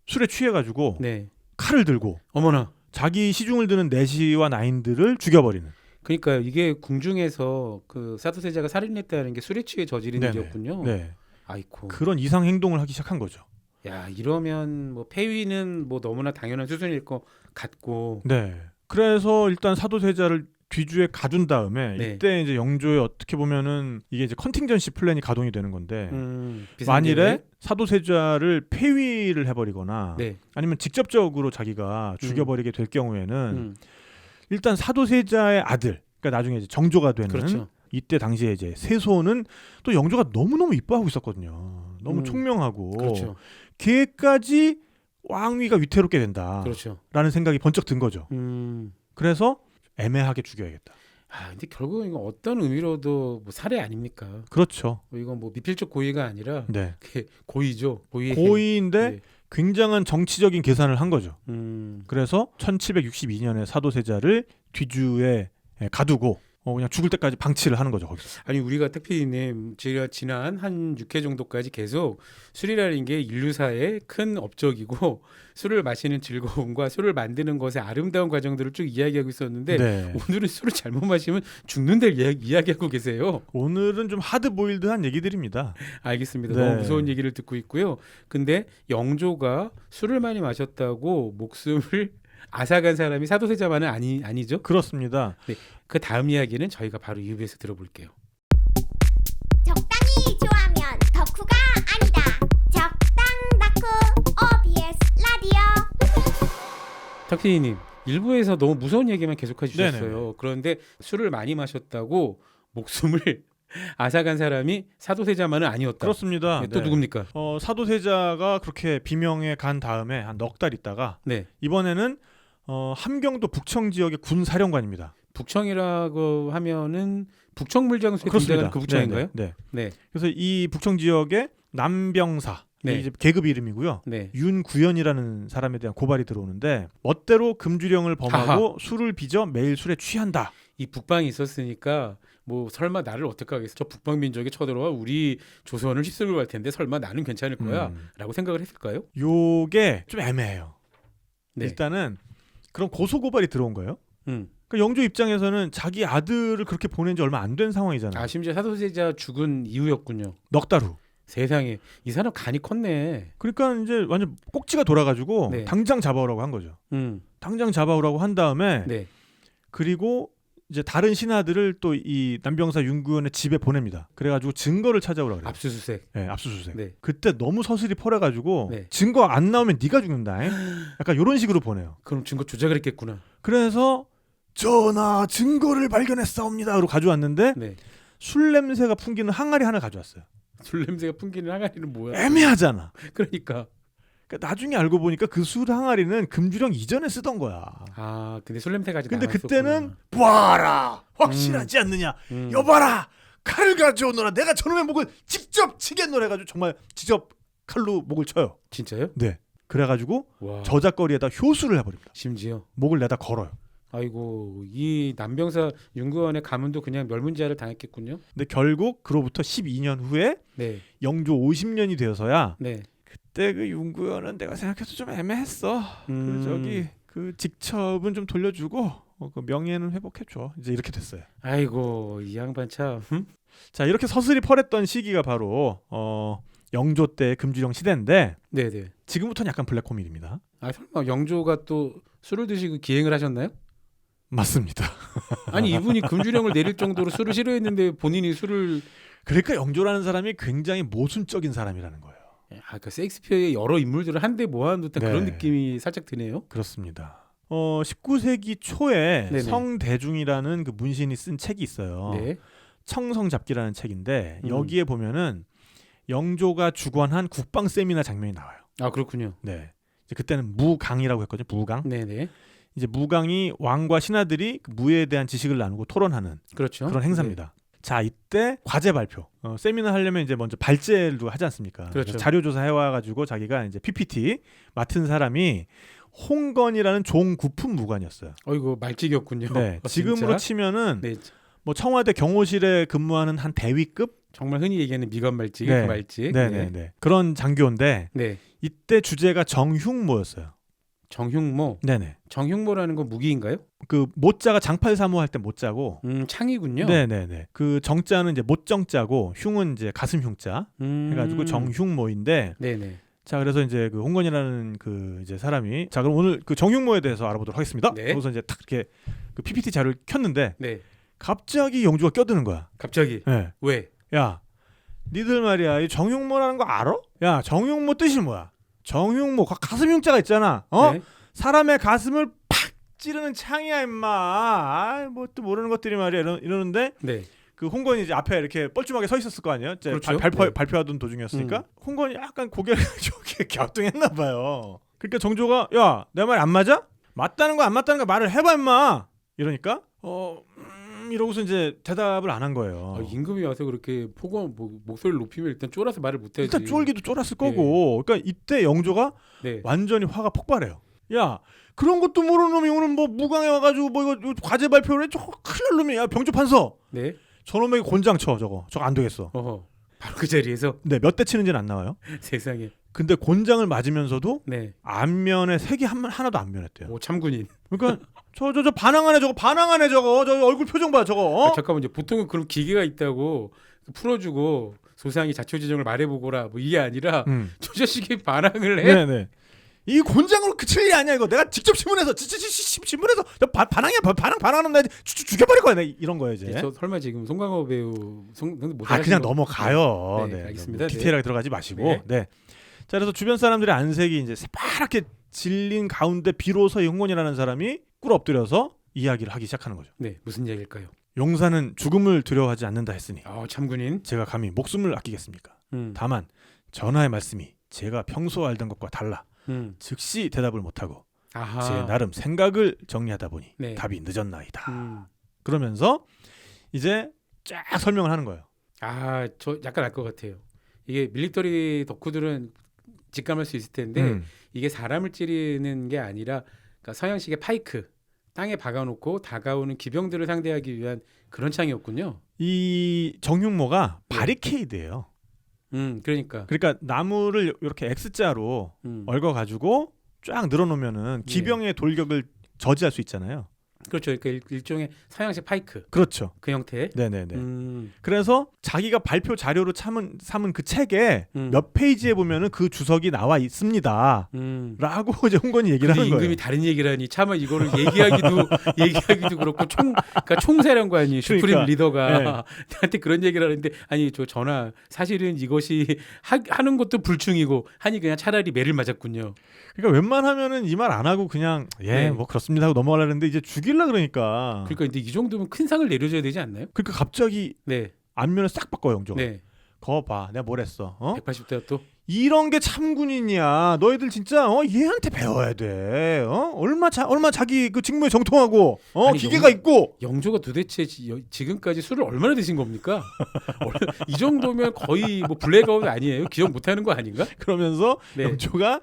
술에 취해가지고 네. 칼을 들고 어머나. 자기 시중을 드는 내시와 나인들을 죽여버리는. 그러니까 이게 궁중에서 그 사도세자가 살인했다는 게 술에 취해 저지른 네네. 일이었군요. 네. 아이고. 그런 이상 행동을 하기 시작한 거죠. 야 이러면 뭐 폐위는 뭐 너무나 당연한 수준일 것 같고. 네. 그래서 일단 사도세자를 뒤주에 가둔 다음에 네. 이때 이제 영조의 어떻게 보면은 이게 이제 컨팅전시 플랜이 가동이 되는 건데 비상계획. 만일에 사도세자를 폐위를 해버리거나 네. 아니면 직접적으로 자기가 죽여버리게 될 경우에는 음. 일단 사도세자의 아들, 그러니까 나중에 이제 정조가 되는 그렇죠. 이때 당시에 이제 세손은 또 영조가 너무너무 이뻐하고 있었거든요. 너무 총명하고 그렇죠. 걔까지 왕위가 위태롭게 된다라는 그렇죠. 생각이 번쩍 든 거죠. 그래서 애매하게 죽여야겠다. 아, 근데 결국은 이거 어떤 의미로도 뭐 살해 아닙니까? 그렇죠. 이건 뭐 미필적 고의가 아니라 네. 고의죠. 고의인데 네. 굉장한 정치적인 계산을 한 거죠. 음. 그래서 1762년에 사도세자를 뒤주에 가두고 그냥 죽을 때까지 방치를 하는 거죠. 거기서. 아니 우리가 택피디님 제가 지난 한 6회 정도까지 계속 술이라는 게 인류사의 큰 업적이고 술을 마시는 즐거움과 술을 만드는 것의 아름다운 과정들을 쭉 이야기하고 있었는데 네. 오늘은 술을 잘못 마시면 죽는 데를 이야기하고 계세요. 오늘은 좀 하드보일드한 얘기들입니다. 알겠습니다. 네. 너무 무서운 얘기를 듣고 있고요. 근데 영조가 술을 많이 마셨다고 목숨을 앗아간 사람이 사도세자만은 아니죠? 그렇습니다. 그 다음 이야기는 저희가 바로 이후에서 들어볼게요. 적당히 좋아하면 덕후가 아니다. 적당 덕후 OBS 라디오. 탁피디님, 일부에서 너무 무서운 얘기만 계속해 주셨어요. 네네네. 그런데 술을 많이 마셨다고 목숨을 앗아간 사람이 사도세자만은 아니었다. 그렇습니다. 또 네. 누굽니까? 사도세자가 그렇게 비명에 간 다음에 한 넉 달 있다가 네, 이번에는 함경도 북청 지역의 군 사령관입니다. 북청이라고 하면은 북청물장수에 등장하는 그 북청인가요? 네, 네. 네, 그래서 이 북청 지역의 남병사 네. 이게 이제 계급 이름이고요. 네. 윤구현이라는 사람에 대한 고발이 들어오는데 멋대로 금주령을 범하고 술을 빚어 매일 술에 취한다. 이 북방이 있었으니까 뭐 설마 나를 어떻게 하겠어? 저 북방 민족이 쳐들어와 우리 조선을 휩쓸고 갈 텐데 설마 나는 괜찮을 거야?라고 생각을 했을까요? 요게 좀 애매해요. 네. 일단은 그런 고소 고발이 들어온 거예요. 음. 그러니까 영조 입장에서는 자기 아들을 그렇게 보낸 지 얼마 안 된 상황이잖아요. 아 심지어 사도세자 죽은 이후였군요. 넉 달 후. 세상에 이 사람 간이 컸네. 그러니까 이제 완전 꼭지가 돌아가지고 네. 당장 잡아오라고 한 거죠. 당장 잡아오라고 한 다음에 네. 그리고 이제 다른 신하들을 또 이 남병사 윤구현의 집에 보냅니다. 그래가지고 증거를 찾아오라 그래요. 압수수색. 네, 압수수색. 네. 그때 너무 서슬이 퍼래가지고 네. 증거 안 나오면 네가 죽는다. 약간 이런 식으로 보내요. 그럼 증거 조작을 했겠구나. 그래서 전하 증거를 발견했사옵니다로 가져왔는데 네. 술 냄새가 풍기는 항아리 하나 가져왔어요. 술 냄새가 풍기는 항아리는 뭐야? 애매하잖아. 그러니까. 그러니까 나중에 알고 보니까 그 술 항아리는 금주령 이전에 쓰던 거야. 아 근데 술 냄새까지. 근데 남아있었구나. 그때는 봐라 확실하지 않느냐. 여봐라 칼을 가져오너라. 내가 저놈의 목을 직접 치겠노라 해가지고 정말 직접 칼로 목을 쳐요. 진짜요? 네. 그래가지고 와. 저작거리에다 효수를 해버립니다. 심지어. 목을 내다 걸어요. 아이고 이 남병사 윤구원의 가문도 그냥 멸문지화를 당했겠군요. 근데 결국 그로부터 12년 후에 네. 영조 50년이 되어서야 네. 그때 그 윤구현은 내가 생각해도 좀 애매했어. 그 저기 그 직첩은 좀 돌려주고 그 명예는 회복해줘. 이제 이렇게 됐어요. 아이고 이 양반 참. 자 이렇게 서슬이 펄했던 시기가 바로 영조 때 금주령 시대인데 네네. 지금부터는 약간 블랙 코미디입니다. 아 설마 영조가 또 술을 드시고 기행을 하셨나요? 맞습니다. 아니 이분이 금주령을 내릴 정도로 술을 싫어했는데 본인이 술을. 그러니까 영조라는 사람이 굉장히 모순적인 사람이라는 거예요. 아까 셰익스피어의 여러 인물들을 한데 모아놓던 네. 그런 느낌이 살짝 드네요. 그렇습니다. 19세기 초에 네네. 성대중이라는 그 문신이 쓴 책이 있어요. 네. 청성잡기라는 책인데 여기에 보면은 영조가 주관한 국방 세미나 장면이 나와요. 아 그렇군요. 네. 이제 그때는 무강이라고 했거든요. 무강. 네네. 이제 무강이 왕과 신하들이 그 무에 대한 지식을 나누고 토론하는 그렇죠. 그런 행사입니다. 자 이때 과제 발표. 세미나 하려면 이제 먼저 발제를 하지 않습니까? 그렇죠. 자료 조사해 와가지고 자기가 이제 PPT 맡은 사람이 홍건이라는 종구품 무관이었어요. 어이구 말찍이었군요. 네. 아, 지금으로 진짜? 치면은 네. 뭐 청와대 경호실에 근무하는 한 대위급 정말 흔히 얘기하는 미관 말찍이 네. 그 말찍. 네네네. 그런 장교인데 네. 이때 주제가 정흉모였어요. 정흉모. 네네. 정흉모라는 건 무기인가요? 그 모자가 장팔사모 할 때 모자고. 창이군요. 네네네. 그 정자는 이제 못정자고 흉은 이제 가슴 흉자 해가지고 정흉모인데. 네네. 자 그래서 이제 그 홍건이라는 그 이제 사람이 자 그럼 오늘 그 정흉모에 대해서 알아보도록 하겠습니다. 네. 그래서 이제 탁 이렇게 그 PPT 자료를 켰는데 네. 갑자기 영주가 껴드는 거야. 갑자기. 네. 왜? 야, 니들 말이야 이 정흉모라는 거 알아? 야, 정흉모 뜻이 뭐야? 정흉모 가슴 흉자가 있잖아. 네. 사람의 가슴을 팍 찌르는 창이야 임마. 뭐 또 모르는 것들이 말이야 이러는데 네. 그 홍건이 이제 앞에 이렇게 뻘쭘하게 서 있었을 거 아니에요? 이제 그렇죠. 발표하던 도중이었으니까 홍건이 약간 고개를 저기 갸우뚱했나 봐요. 그러니까 정조가 야, 내 말 안 맞아? 맞다는 거 안 맞다는 거 말을 해봐 임마. 이러니까 이러고서 이제 대답을 안 한 거예요. 임금이 와서 그렇게 목소리를 높이면 일단 쫄아서 말을 못해야지. 일단 쫄기도 쫄았을 거고. 그러니까 이때 영조가 네. 완전히 화가 폭발해요. 야, 그런 것도 모르는 놈이 오늘 뭐 무강에 와가지고 뭐 이거 과제 발표를 해? 저거 큰일 날 놈이야. 야, 병조판서. 네. 저놈에게 곤장 쳐. 저거 안 되겠어. 바로 그 자리에서. 네, 몇 대 치는지는 안 나와요. 세상에. 근데 곤장을 맞으면서도 네. 안면에 색이 하나도 안 변했대요. 오, 참군인. 그러니까 저 반항하네 저거. 저 얼굴 표정 봐 저거. 잠깐만 이제 보통은 그런 기계가 있다고 풀어주고 소상히 자초지종을 말해보거라 뭐 이게 아니라 저 자식이 반항을 해. 네네. 이 곤장으로 그칠 일이 아니야 이거. 내가 직접 신문해서 신문해서 반항이야. 반항하면 내가 죽여버릴 거야. 내가 이런 거야 이제. 저 설마 지금 송강호 배우 그냥 넘어가요. 네, 알겠습니다. 디테일하게 들어가지 마시고. 네. 네. 자, 그래서 주변 사람들의 안색이 이제 새파랗게 질린 가운데 비로소 홍건이라는 사람이 꿇어 엎드려서 이야기를 하기 시작하는 거죠. 네, 무슨 이야기일까요? 용사는 죽음을 두려워하지 않는다 했으니 참군인. 제가 감히 목숨을 아끼겠습니까? 다만 전하의 말씀이 제가 평소 알던 것과 달라 즉시 대답을 못하고 제 나름 생각을 정리하다 보니 네. 답이 늦었나이다. 그러면서 이제 쫙 설명을 하는 거예요. 저 약간 알 것 같아요. 이게 밀리터리 덕후들은 직감할 수 있을 텐데 이게 사람을 찌르는 게 아니라 그러니까 서양식의 파이크 땅에 박아놓고 다가오는 기병들을 상대하기 위한 그런 창이었군요. 이 정흉모가 바리케이드예요. 그러니까 나무를 이렇게 X자로 얽어가지고 쫙 늘어놓으면은 기병의 돌격을 저지할 수 있잖아요. 그렇죠. 그러니까 일종의 서양식 파이크. 그렇죠. 그 형태. 네네네. 그래서 자기가 발표 자료로 삼은 그 책에 몇 페이지에 보면은 그 주석이 나와 있습니다. 라고 이제 홍건이 얘기를 하는 거예요. 임금이 다른 얘기를 하니 차마 이거를 얘기하기도 그렇고 그러니까 총사령관이 슈프림 리더가 나한테 그런 얘기를 하는데 아니 저 전하 사실은 이것이 하는 것도 불충이고 하니 그냥 차라리 매를 맞았군요. 그러니까 웬만하면은 이 말 안 하고 그냥 뭐 그렇습니다 하고 넘어가려 했는데 이제 죽일라 그러니까. 근데 이 정도면 큰 상을 내려줘야 되지 않나요? 그러니까 갑자기 안면을 싹 바꿔요 영조가. 거 봐, 내가 뭘 했어? 180대가 또 이런 게 참군인이야. 너희들 진짜 얘한테 배워야 돼. 얼마 자기 그 직무에 정통하고 기계가 있고. 영조가 도대체 지금까지 술을 얼마나 드신 겁니까? 이 정도면 거의 뭐 블랙아웃 아니에요? 기억 못하는 거 아닌가? 그러면서 영조가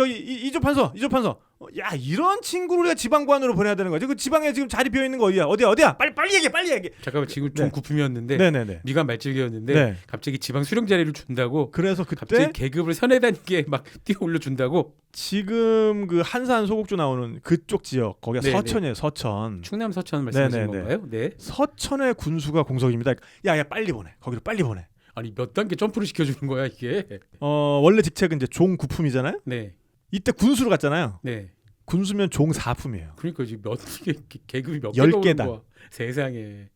이조 판서. 야, 이런 친구를 우리가 지방관으로 보내야 되는 거야. 그 지방에 지금 자리 비어 있는 거 어디야? 빨리 얘기해. 잠깐만 지금 좀 구품이었는데 네네네. 미간 말찍이었는데 갑자기 지방 수령 자리를 준다고. 그래서 그때 갑자기 계급을 선해다니게 막 뛰어 올려 준다고. 지금 그 한산 소곡주 나오는 그쪽 지역 거기가 서천이에요. 서천. 충남 서천 말씀하시는 건가요? 네. 서천의 군수가 공석입니다. 야 빨리 보내. 거기로 빨리 보내. 아니 몇 단계 점프를 시켜주는 거야 이게? 원래 직책은 이제 종 9품이잖아요. 네. 이때 군수로 갔잖아요. 네. 군수면 종 4품이에요. 그러니까 지금 계급이 몇 개가 오는 거야. 세상에.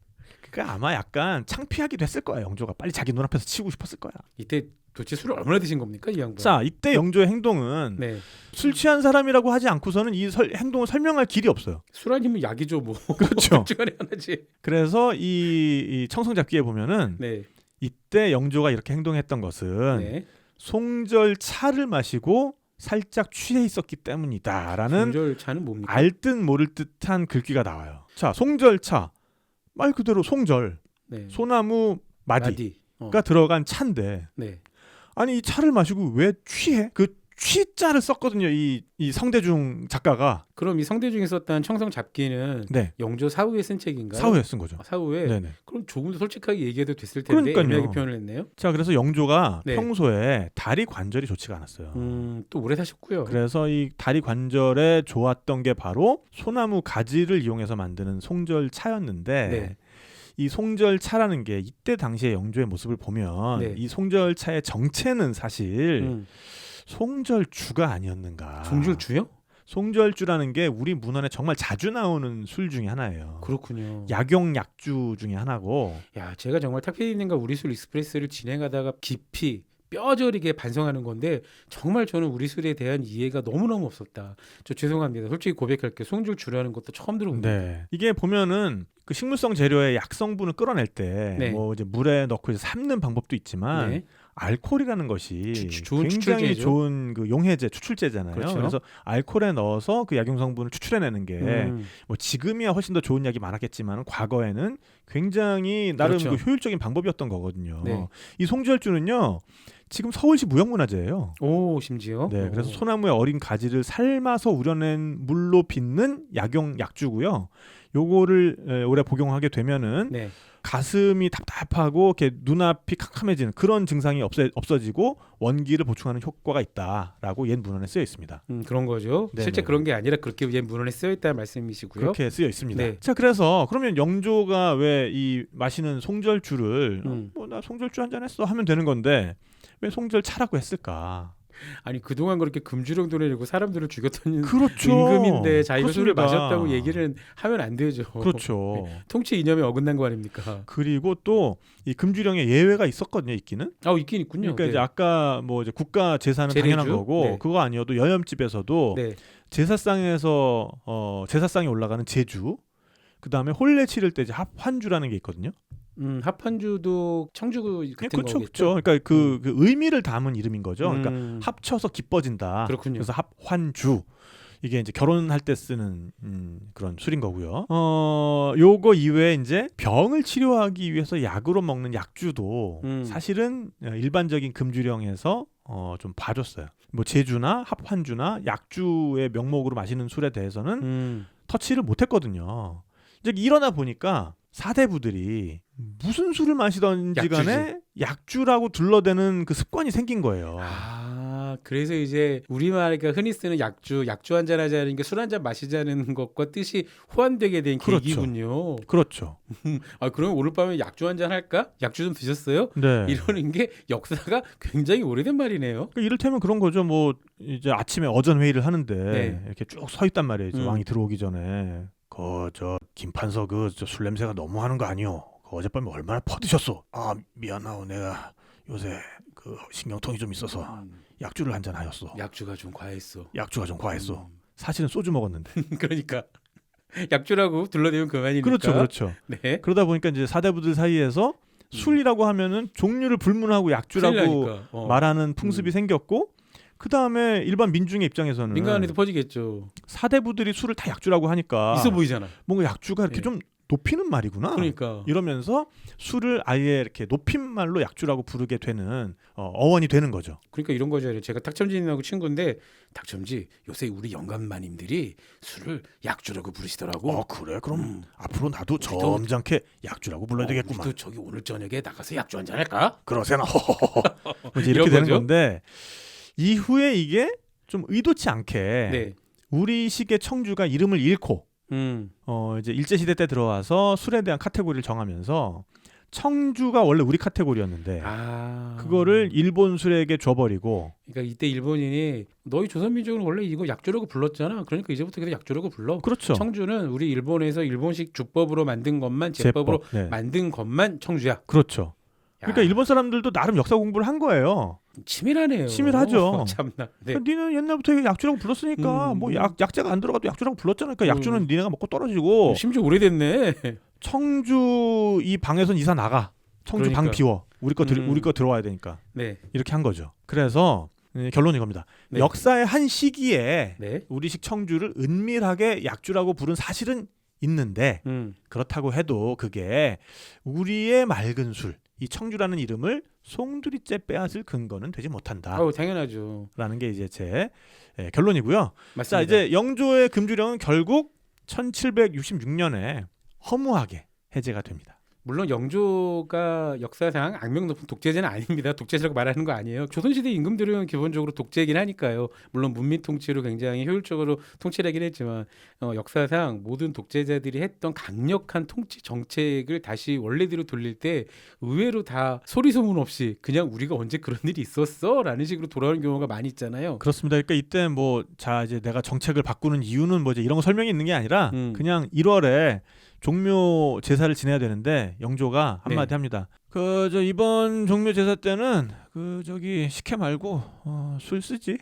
그러니까 아마 약간 창피하기도 했을 거야. 영조가 빨리 자기 눈앞에서 치우고 싶었을 거야. 이때 도대체 술을 얼마나 드신 겁니까 이 양반? 자, 이때 영조의 행동은 술 취한 사람이라고 하지 않고서는 이 행동을 설명할 길이 없어요. 술 아니면 약이죠 뭐. 그렇죠. 중간에 하나지. 그래서 이 청성잡기에 보면은 이때 영조가 이렇게 행동했던 것은 송절차를 마시고 살짝 취해 있었기 때문이다라는 송절차는 뭡니까? 알듯 모를 듯한 글귀가 나와요. 자, 송절차 말 그대로 송절, 소나무 마디가 들어간 차인데 아니 이 차를 마시고 왜 취해? 그 취자를 썼거든요. 이 성대중 작가가. 그럼 이 성대중에 썼던 청성 잡기는 영조 사후에 쓴 책인가요? 사후에 쓴 거죠. 사후에. 네네. 그럼 조금 더 솔직하게 얘기해도 됐을 텐데 애매하게 표현을 했네요. 자, 그래서 영조가 평소에 다리 관절이 좋지가 않았어요. 또 오래 사셨고요. 그래서 이 다리 관절에 좋았던 게 바로 소나무 가지를 이용해서 만드는 송절차였는데 이 송절차라는 게 이때 당시의 영조의 모습을 보면 이 송절차의 정체는 사실 송절주가 아니었는가. 송절주요? 송절주라는 게 우리 문헌에 정말 자주 나오는 술 중에 하나예요. 그렇군요. 약용 약주 중에 하나고. 야, 제가 정말 탁피디님과 우리술 익스프레스를 진행하다가 깊이 뼈저리게 반성하는 건데 정말 저는 우리술에 대한 이해가 너무너무 없었다. 저 죄송합니다. 솔직히 고백할게요. 송절주라는 것도 처음 들어봅니다. 네. 이게 보면은 그 식물성 재료의 약 성분을 끌어낼 때 네. 뭐 이제 물에 넣고 이제 삶는 방법도 있지만 네. 알코올이라는 것이 좋은 굉장히 추출제죠. 좋은 그 용해제 추출제잖아요. 그렇죠. 그래서 알코올에 넣어서 그 약용 성분을 추출해내는 게 뭐 지금이야 훨씬 더 좋은 약이 많았겠지만 과거에는 굉장히 나름 그렇죠. 그 효율적인 방법이었던 거거든요. 네. 이 송절주는요. 지금 서울시 무형문화재예요. 오, 심지어. 네, 그래서 소나무의 어린 가지를 삶아서 우려낸 물로 빚는 약용 약주고요. 요거를 오래 복용하게 되면은 네. 가슴이 답답하고 이렇게 눈앞이 캄캄해지는 그런 증상이 없어지고 원기를 보충하는 효과가 있다라고 옛 문헌에 쓰여 있습니다. 그런 거죠. 네네. 실제 그런 게 아니라 그렇게 옛 문헌에 쓰여 있다는 말씀이시고요. 그렇게 쓰여 있습니다. 네. 자, 그래서 그러면 영조가 왜 이 마시는 송절주를 뭐 나 송절주 한잔 했어 하면 되는 건데 왜 송절차라고 했을까? 아니 그동안 그렇게 금주령 돈 내고 사람들을 죽였던 그렇죠. 임금인데 자기가 술을 그렇습니다. 마셨다고 얘기를 하면 안 되죠. 그렇죠. 통치 이념에 어긋난 거 아닙니까? 그리고 또 이 금주령에 예외가 있었거든요, 있기는. 있긴 있군요. 그러니까 네. 이제 아까 뭐 이제 국가 제사는 재래주? 당연한 거고 네. 그거 아니어도 여염집에서도 네. 제사상에서 제사상에 올라가는 제주, 그 다음에 혼례 치를 때 이제 합환주라는 게 있거든요. 합한주도 청주 같은 그렇죠, 거겠죠. 그렇죠. 그러니까 그 의미를 담은 이름인 거죠. 그러니까 음. 합쳐서 기뻐진다. 그렇군요. 그래서 합환주. 이게 이제 결혼할 때 쓰는 그런 술인 거고요. 요거 이외에 이제 병을 치료하기 위해서 약으로 먹는 약주도 사실은 일반적인 금주령에서 좀 봐줬어요. 뭐 제주나 합환주나 약주의 명목으로 마시는 술에 대해서는 터치를 못했거든요. 이제 일어나 보니까 사대부들이 무슨 술을 마시던지 간에 약주라고 둘러대는 그 습관이 생긴 거예요. 그래서 이제 우리말이가 흔히 쓰는 약주 한잔 하자는 게 술 한잔 마시자는 것과 뜻이 호환되게 된 그렇죠. 계기군요. 그렇죠. 그럼 오늘 밤에 약주 한잔 할까? 약주 좀 드셨어요? 네. 이러는 게 역사가 굉장히 오래된 말이네요. 그러니까 이를테면 그런 거죠. 뭐 이제 아침에 어전 회의를 하는데 네. 이렇게 쭉 서 있단 말이에요. 이제 왕이 들어오기 전에. 저 김판서 술 냄새가 너무 하는 거 아니오? 어젯밤에 얼마나 퍼드셨어? 미안하오. 내가 요새 그 신경통이 좀 있어서 약주를 한잔 하였어. 약주가 좀 과했어. 사실은 소주 먹었는데. 그러니까 약주라고 둘러대면 그만이니까. 그렇죠. 네. 그러다 보니까 이제 사대부들 사이에서 술이라고 하면은 종류를 불문하고 약주라고 말하는 풍습이 생겼고, 그 다음에 일반 민중의 입장에서는 민간에도 퍼지겠죠. 사대부들이 술을 다 약주라고 하니까 있어 보이잖아. 뭔가 약주가 이렇게 좀 높이는 말이구나. 그러니까 이러면서 술을 아예 이렇게 높임말로 약주라고 부르게 되는 어원이 되는 거죠. 그러니까 이런 거죠. 제가 탁첨지님하고 친구인데 탁첨지 요새 우리 영감마님들이 술을 약주라고 부르시더라고. 그래? 그럼 앞으로 나도 점잖게 약주라고 불러야 되겠구만. 우리도 저기 오늘 저녁에 나가서 약주 한잔 할까? 그러세나. 이제 이렇게 되는 건데 이후에 이게 좀 의도치 않게 우리식의 청주가 이름을 잃고 이제 일제시대 때 들어와서 술에 대한 카테고리를 정하면서 청주가 원래 우리 카테고리였는데 그거를 일본 술에게 줘버리고. 그러니까 이때 일본인이 너희 조선민족은 원래 이거 약주라고 불렀잖아. 그러니까 이제부터 그냥 약주라고 불러. 그렇죠. 청주는 우리 일본에서 일본식 주법으로 만든 것만 제법으로 만든 것만 청주야. 그렇죠. 그러니까 일본 사람들도 나름 역사 공부를 한 거예요. 치밀하네요. 치밀하죠. 참나. 네. 그러니까 니는 옛날부터 이게 약주라고 불렀으니까 뭐 약재가 안 들어가도 약주라고 불렀잖아. 그러니까 약주는 니네가 먹고 떨어지고. 심지어 오래됐네. 청주 이 방에선 이사 나가. 청주 방 비워. 우리 거 들어와야 되니까. 네. 이렇게 한 거죠. 그래서 결론이 이겁니다. 네. 역사의 한 시기에 우리식 청주를 은밀하게 약주라고 부른 사실은 있는데 그렇다고 해도 그게 우리의 맑은 술, 이 청주라는 이름을 송두리째 빼앗을 근거는 되지 못한다. 당연하죠. 라는 게 이제 제 결론이고요. 맞습니다. 자, 이제 영조의 금주령은 결국 1766년에 허무하게 해제가 됩니다. 물론 영조가 역사상 악명 높은 독재자는 아닙니다. 독재자라고 말하는 거 아니에요. 조선시대 임금들은 기본적으로 독재이긴 하니까요. 물론 문민 통치로 굉장히 효율적으로 통치를 하긴 했지만 역사상 모든 독재자들이 했던 강력한 통치 정책을 다시 원래대로 돌릴 때 의외로 다 소리 소문 없이 그냥 우리가 언제 그런 일이 있었어? 라는 식으로 돌아오는 경우가 많이 있잖아요. 그렇습니다. 그러니까 이때 뭐 자 이제 내가 정책을 바꾸는 이유는 뭐지 이런 거 설명이 있는 게 아니라 그냥 1월에 종묘 제사를 지내야 되는데 영조가 한마디 합니다. 그 저 이번 종묘 제사 때는 그 저기 식혜 말고 술 쓰지.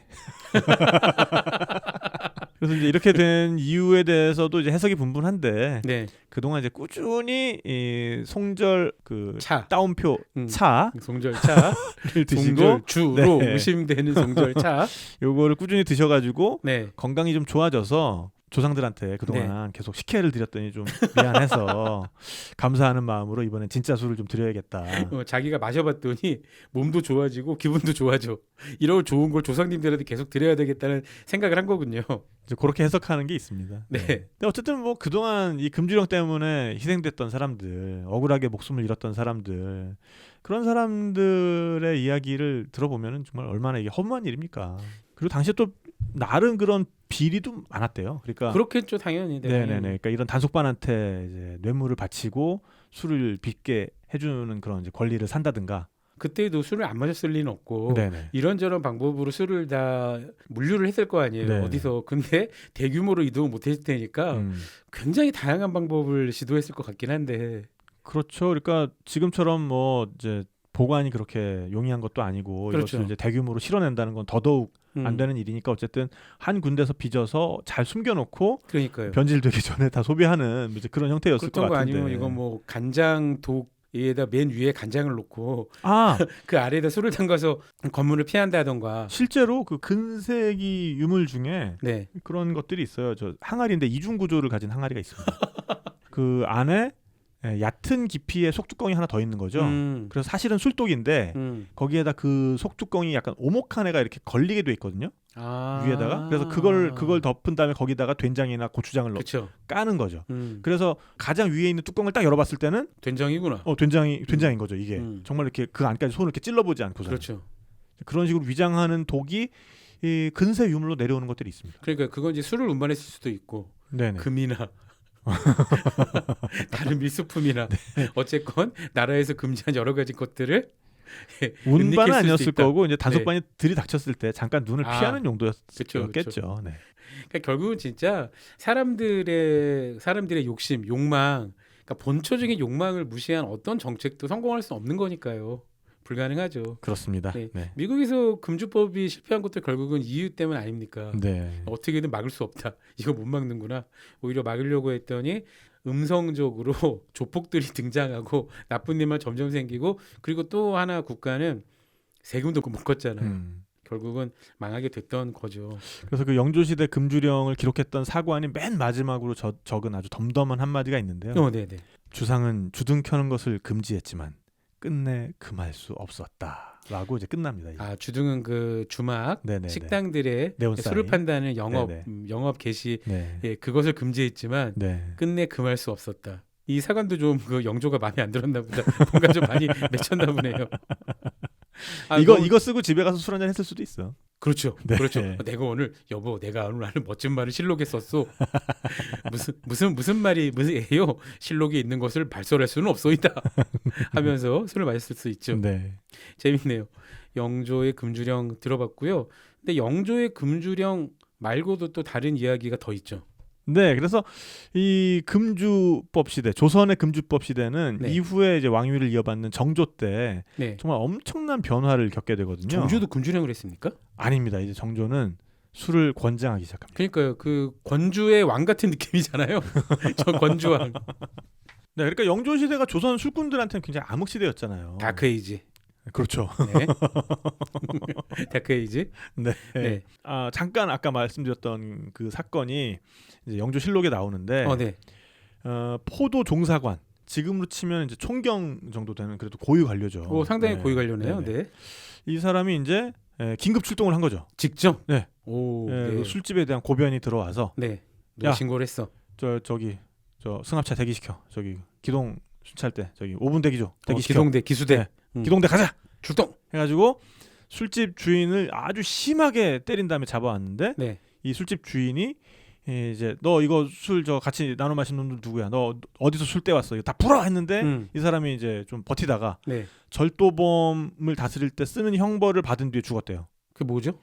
그래서 이제 이렇게 된 이유에 대해서도 이제 해석이 분분한데 네. 그동안 이제 꾸준히 이 송절 그 차. 따옴표 차를 송절차를 드시고 송절주로 네. 의심되는 송절차. 요거를 꾸준히 드셔가지고 네. 건강이 좀 좋아져서 조상들한테 그동안 계속 식혜를 드렸더니 좀 미안해서 감사하는 마음으로 이번엔 진짜 술을 좀 드려야겠다. 자기가 마셔봤더니 몸도 좋아지고 기분도 좋아져. 이런 좋은 걸 조상님들한테 계속 드려야 되겠다는 생각을 한 거군요. 이제 그렇게 해석하는 게 있습니다. 네. 근데 어쨌든 뭐 그동안 이 금주령 때문에 희생됐던 사람들, 억울하게 목숨을 잃었던 사람들, 그런 사람들의 이야기를 들어보면은 정말 얼마나 이게 허무한 일입니까? 그리고 당시에 또 나름 그런 비리도 많았대요. 그러니까 그렇겠죠, 당연히. 네. 네네네. 그러니까 이런 단속반한테 이제 뇌물을 바치고 술을 빚게 해주는 그런 이제 권리를 산다든가. 그때도 술을 안 마셨을 리는 없고 네네. 이런저런 방법으로 술을 다 물류를 했을 거 아니에요. 네. 어디서. 근데 대규모로 이동을 못했을 테니까 굉장히 다양한 방법을 시도했을 것 같긴 한데. 그렇죠. 그러니까 지금처럼 뭐 이제 보관이 그렇게 용이한 것도 아니고 그렇죠. 이것을 이제 대규모로 실어낸다는 건 더더욱 안 되는 일이니까 어쨌든 한 군데서 빚어서 잘 숨겨놓고 그러니까요. 변질되기 전에 다 소비하는 이제 그런 형태였을 것 그런 거 같은데. 아니면 이거 뭐 간장 독에다 맨 위에 간장을 놓고 아 그 아래에다 술을 담가서 건물을 피한다던가. 실제로 그 근세기 유물 중에 네. 그런 것들이 있어요. 저 항아리인데 이중 구조를 가진 항아리가 있습니다. 그 안에 얕은 깊이의 속뚜껑이 하나 더 있는 거죠. 그래서 사실은 술독인데 거기에다 그 속뚜껑이 약간 오목한 애가 이렇게 걸리게 돼 있거든요. 위에다가. 그래서 그걸 덮은 다음에 거기다가 된장이나 고추장을 넣어 그렇죠. 까는 거죠. 그래서 가장 위에 있는 뚜껑을 딱 열어봤을 때는 된장이구나. 된장인 거죠. 이게 정말 이렇게 그 안까지 손을 이렇게 찔러보지 않고서 그렇죠. 그런 식으로 위장하는 독이 이 근세 유물로 내려오는 것들이 있습니다. 그러니까 그건 이제 술을 운반했을 수도 있고 네네. 금이나 다른 밀수품이나 어쨌건 나라에서 금지한 여러 가지 것들을 운반은 은닉했을 수 아니었을 있다. 거고 이제 단속반이 들이닥쳤을 때 잠깐 눈을 아, 피하는 용도였겠죠. 그쵸. 네. 그러니까 결국은 진짜 사람들의 욕심, 욕망, 그러니까 본초적인 욕망을 무시한 어떤 정책도 성공할 수 없는 거니까요. 불가능하죠. 그렇습니다. 네. 네. 미국에서 금주법이 실패한 것도 결국은 이유 때문 아닙니까? 네. 어떻게든 막을 수 없다. 이거 못 막는구나. 오히려 막으려고 했더니 음성적으로 조폭들이 등장하고 나쁜 일만 점점 생기고 그리고 또 하나 국가는 세금도 못 걷잖아요. 결국은 망하게 됐던 거죠. 그래서 그 영조시대 금주령을 기록했던 사관이 맨 마지막으로 적은 아주 덤덤한 한마디가 있는데요. 네네. 주상은 주등 켜는 것을 금지했지만 끝내 금할 수 없었다라고 이제 끝납니다. 이게. 아 주등은 그 주막 네네네. 식당들의 네온 사인. 술을 판다는 영업 네네. 영업 개시 네. 예, 그것을 금지했지만 네. 끝내 금할 수 없었다. 이 사관도 좀 그 영조가 마음에 안 들었나 보다. 뭔가 좀 많이 맺혔나 보네요. 아, 이거 쓰고 집에 가서 술 한잔 했을 수도 있어. 그렇죠. 네. 그렇죠. 내가 오늘 여보 내가 오늘 하는 멋진 말을 실록에 썼소. 무슨 말이 무슨예요? 실록에 있는 것을 발설할 수는 없소이다. 하면서 술을 마셨을 수 있죠. 네. 재밌네요. 영조의 금주령 들어봤고요. 근데 영조의 금주령 말고도 또 다른 이야기가 더 있죠. 네, 그래서 이 금주법 시대, 조선의 금주법 시대는 네. 이후에 이제 왕위를 이어받는 정조 때 네. 정말 엄청난 변화를 겪게 되거든요. 정조도 금주령을 했습니까? 아닙니다. 이제 정조는 술을 권장하기 시작합니다. 그러니까요. 그 권주의 왕 같은 느낌이잖아요. 저 권주왕. 네, 그러니까 영조 시대가 조선 술꾼들한테는 굉장히 암흑 시대였잖아요. 다크에이지. 그렇죠. 네. 다크에이지. 네. 네. 아, 잠깐 아까 말씀드렸던 그 사건이 이제 영조실록에 나오는데 네. 포도 종사관 지금으로 치면 이제 총경 정도 되는 그래도 고위 관료죠. 상당히 네. 고위 관료네요. 네네. 네. 이 사람이 이제 긴급 출동을 한 거죠. 직접. 네. 오. 그 술집에 대한 고변이 들어와서 네. 야. 신고를 했어. 저기 승합차 대기시켜. 저기 기동 순찰 때 저기 5분 대기죠. 대기시켜. 기동대 기수대 기동대 가자. 출동. 해가지고 술집 주인을 아주 심하게 때린 다음에 잡아왔는데 네. 이 술집 주인이 이제 너 이거 술 저 같이 나눠 마신 놈들 누구야? 너 어디서 술 떼왔어? 이거 다 풀어 했는데 이 사람이 이제 좀 버티다가 네. 절도범을 다스릴 때 쓰는 형벌을 받은 뒤에 죽었대요. 그게 뭐죠?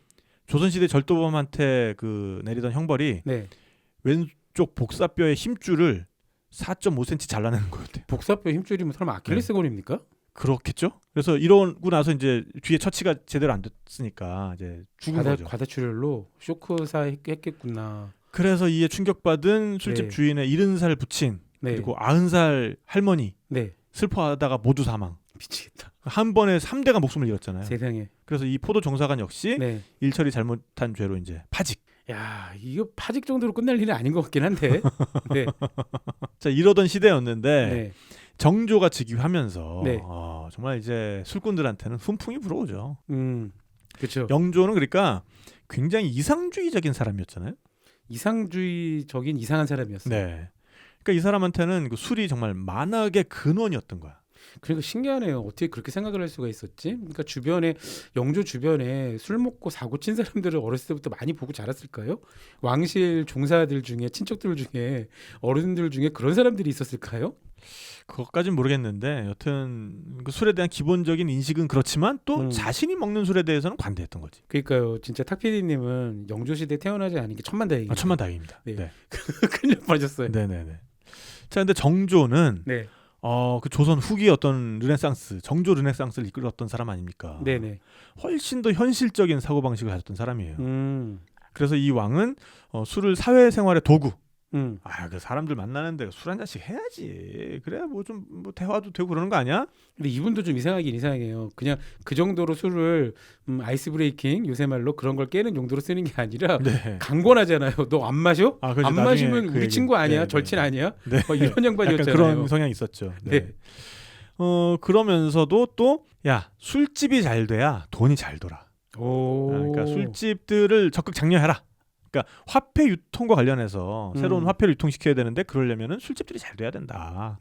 조선시대 절도범한테 그 내리던 형벌이 네. 왼쪽 복사뼈의 힘줄을 4.5cm 잘라내는 거였대요. 복사뼈 힘줄이면 설마 아킬레스건입니까? 그렇겠죠? 그래서 이러고 나서 이제 뒤에 처치가 제대로 안 됐으니까 이제 죽은 거죠. 과다출혈로 쇼크사 했겠구나. 그래서 이에 충격받은 술집 네. 주인의 70살 부친 네. 그리고 90살 할머니 네. 슬퍼하다가 모두 사망. 미치겠다. 한 번에 3대가 목숨을 잃었잖아요. 세상에. 그래서 이 포도 정사관 역시 네. 일처리 잘못한 죄로 이제 파직. 야, 이거 파직 정도로 끝날 일은 아닌 것 같긴 한데. 네. 자, 이러던 시대였는데 네. 정조가 즉위하면서 네. 정말 이제 술꾼들한테는 훈풍이 불어오죠. 그렇죠. 영조는 그러니까 굉장히 이상주의적인 사람이었잖아요. 이상주의적인 이상한 사람이었어요. 네. 그러니까 이 사람한테는 그 술이 정말 만악의 근원이었던 거야. 그러니까 신기하네요. 어떻게 그렇게 생각을 할 수가 있었지? 그러니까 주변에 영조 주변에 술 먹고 사고 친 사람들을 어렸을 때부터 많이 보고 자랐을까요? 왕실 종사들 중에 친척들 중에 어른들 중에 그런 사람들이 있었을까요? 그것까진 모르겠는데 여튼 그 술에 대한 기본적인 인식은 그렇지만 또 자신이 먹는 술에 대해서는 관대했던 거지. 그러니까요. 진짜 탁PD님은 영조 시대 태어나지 않은 게 천만다행이에요. 천만다행입니다. 네. 네. 큰일 뻔하셨어요. 네네네. 자, 근데 정조는 네. 그 조선 후기 어떤 르네상스, 정조 르네상스를 이끌었던 사람 아닙니까? 네네. 훨씬 더 현실적인 사고 방식을 가졌던 사람이에요. 그래서 이 왕은 술을 사회생활의 도구. 그 사람들 만나는데 술 한 잔씩 해야지. 그래야 뭐 좀 뭐 대화도 되고 그러는 거 아니야? 근데 이분도 좀 이상하긴 이상해요. 그냥 그 정도로 술을 아이스 브레이킹 요새 말로 그런 걸 깨는 용도로 쓰는 게 아니라 네. 강권하잖아요. 너 안 마셔? 그렇죠. 안 마시면 그 우리 얘기. 친구 아니야? 네, 절친 네. 아니야? 네. 이런 양반이었잖아요. 약간 그런 성향이 있었죠. 네. 네. 그러면서도 또 야, 술집이 잘 돼야 돈이 잘 돌아. 오. 그러니까 술집들을 적극 장려해라. 그러니까 화폐 유통과 관련해서 새로운 화폐를 유통시켜야 되는데 그러려면은 술집들이 잘 돼야 된다.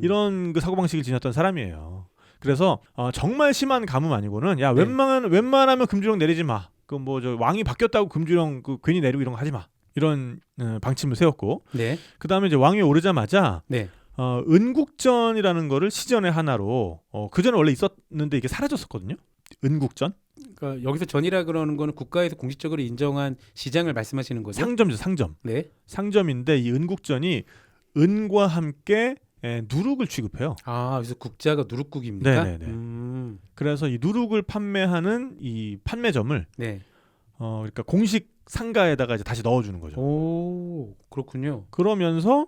이런 그 사고방식을 지녔던 사람이에요. 그래서 정말 심한 가뭄 아니고는 야, 네. 웬만하면 금주령 내리지 마. 그 뭐 저 왕이 바뀌었다고 금주령 그 괜히 내리고 이런 거 하지 마. 이런 방침을 세웠고. 네. 그다음에 이제 왕위에 오르자마자 네. 은국전이라는 거를 시전의 하나로 그전에 원래 있었는데 이게 사라졌었거든요. 은국전. 그러니까 여기서 전이라 그러는 거는 국가에서 공식적으로 인정한 시장을 말씀하시는 거죠? 상점이죠, 상점. 네. 상점인데 이 은국전이 은과 함께 누룩을 취급해요. 그래서 국자가 누룩국입니까? 네네네. 그래서 이 누룩을 판매하는 이 판매점을 네. 그러니까 공식 상가에다가 이제 다시 넣어주는 거죠. 오, 그렇군요. 그러면서